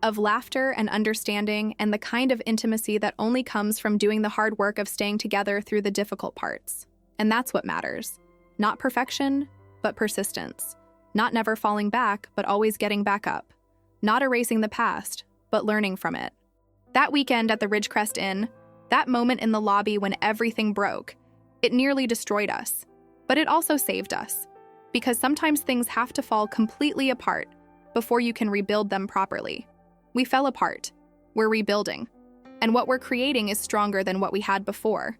S1: of laughter and understanding and the kind of intimacy that only comes from doing the hard work of staying together through the difficult parts. And that's what matters. Not perfection, but persistence. Not never falling back, but always getting back up. Not erasing the past, but learning from it. That weekend at the Ridgecrest Inn, that moment in the lobby when everything broke, it nearly destroyed us. But it also saved us. Because sometimes things have to fall completely apart before you can rebuild them properly. We fell apart. We're rebuilding. And what we're creating is stronger than what we had before.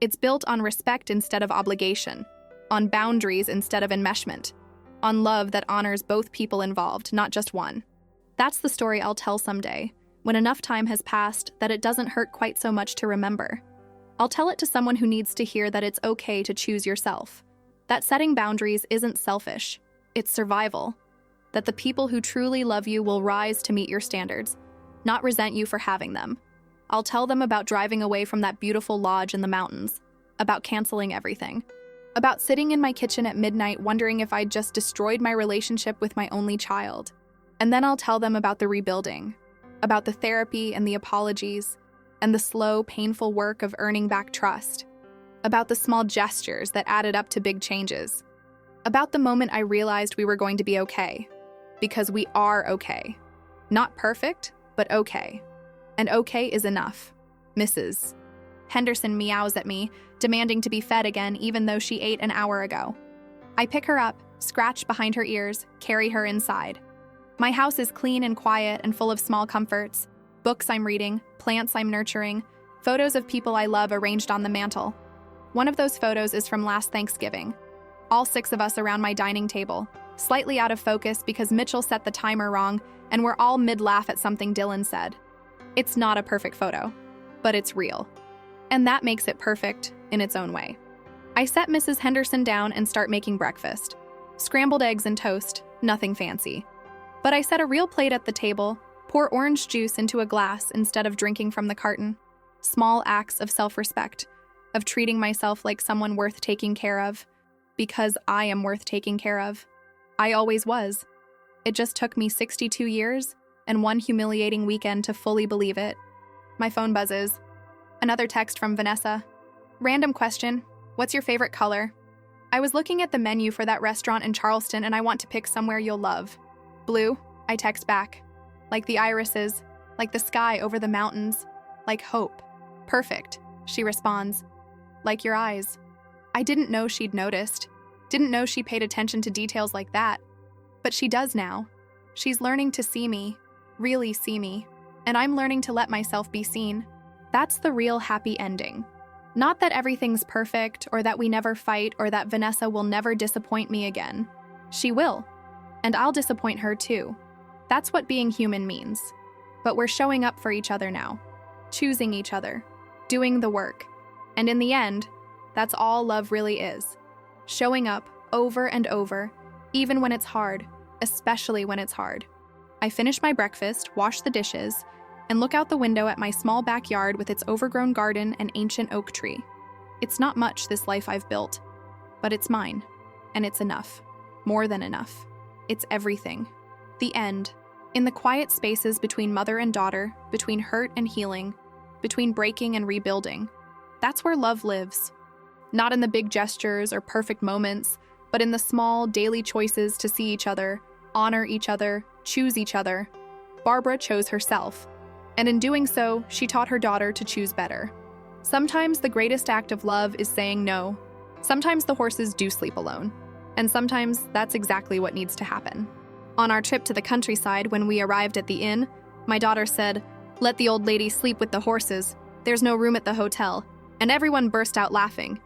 S1: It's built on respect instead of obligation, on boundaries instead of enmeshment, on love that honors both people involved, not just one. That's the story I'll tell someday, when enough time has passed that it doesn't hurt quite so much to remember. I'll tell it to someone who needs to hear that it's okay to choose yourself. That setting boundaries isn't selfish, it's survival. That the people who truly love you will rise to meet your standards, not resent you for having them. I'll tell them about driving away from that beautiful lodge in the mountains, about canceling everything, about sitting in my kitchen at midnight wondering if I'd just destroyed my relationship with my only child. And then I'll tell them about the rebuilding, about the therapy and the apologies, and the slow, painful work of earning back trust, about the small gestures that added up to big changes, about the moment I realized we were going to be okay, because we are okay. Not perfect, but okay. And okay is enough. Mrs. Henderson meows at me, demanding to be fed again even though she ate an hour ago. I pick her up, scratch behind her ears, carry her inside. My house is clean and quiet and full of small comforts. Books I'm reading, plants I'm nurturing, photos of people I love arranged on the mantle. One of those photos is from last Thanksgiving. All 6 of us around my dining table, slightly out of focus because Mitchell set the timer wrong and we're all mid-laugh at something Dylan said. It's not a perfect photo, but it's real. And that makes it perfect in its own way. I set Mrs. Henderson down and start making breakfast. Scrambled eggs and toast, nothing fancy. But I set a real plate at the table, pour orange juice into a glass instead of drinking from the carton. Small acts of self-respect, of treating myself like someone worth taking care of, because I am worth taking care of. I always was. It just took me 62 years and one humiliating weekend to fully believe it. My phone buzzes. Another text from Vanessa. Random question, what's your favorite color? I was looking at the menu for that restaurant in Charleston and I want to pick somewhere you'll love. Blue, I text back. Like the irises, like the sky over the mountains, like hope. Perfect, she responds. Like your eyes. I didn't know she'd noticed. Didn't know she paid attention to details like that. But she does now. She's learning to see me, really see me, and I'm learning to let myself be seen. That's the real happy ending. Not that everything's perfect, or that we never fight, or that Vanessa will never disappoint me again. She will. And I'll disappoint her too. That's what being human means. But we're showing up for each other now. Choosing each other. Doing the work. And in the end, that's all love really is. Showing up over and over, even when it's hard, especially when it's hard. I finish my breakfast, wash the dishes, and look out the window at my small backyard with its overgrown garden and ancient oak tree. It's not much, this life I've built, but it's mine, and it's enough. More than enough. It's everything. The end. In the quiet spaces between mother and daughter, between hurt and healing, between breaking and rebuilding. That's where love lives. Not in the big gestures or perfect moments, but in the small, daily choices to see each other, honor each other, choose each other. Barbara chose herself, and in doing so, she taught her daughter to choose better. Sometimes the greatest act of love is saying no. Sometimes the horses do sleep alone, and sometimes that's exactly what needs to happen. On our trip to the countryside, when we arrived at the inn, my daughter said, "Let the old lady sleep with the horses. There's no room at the hotel," and everyone burst out laughing.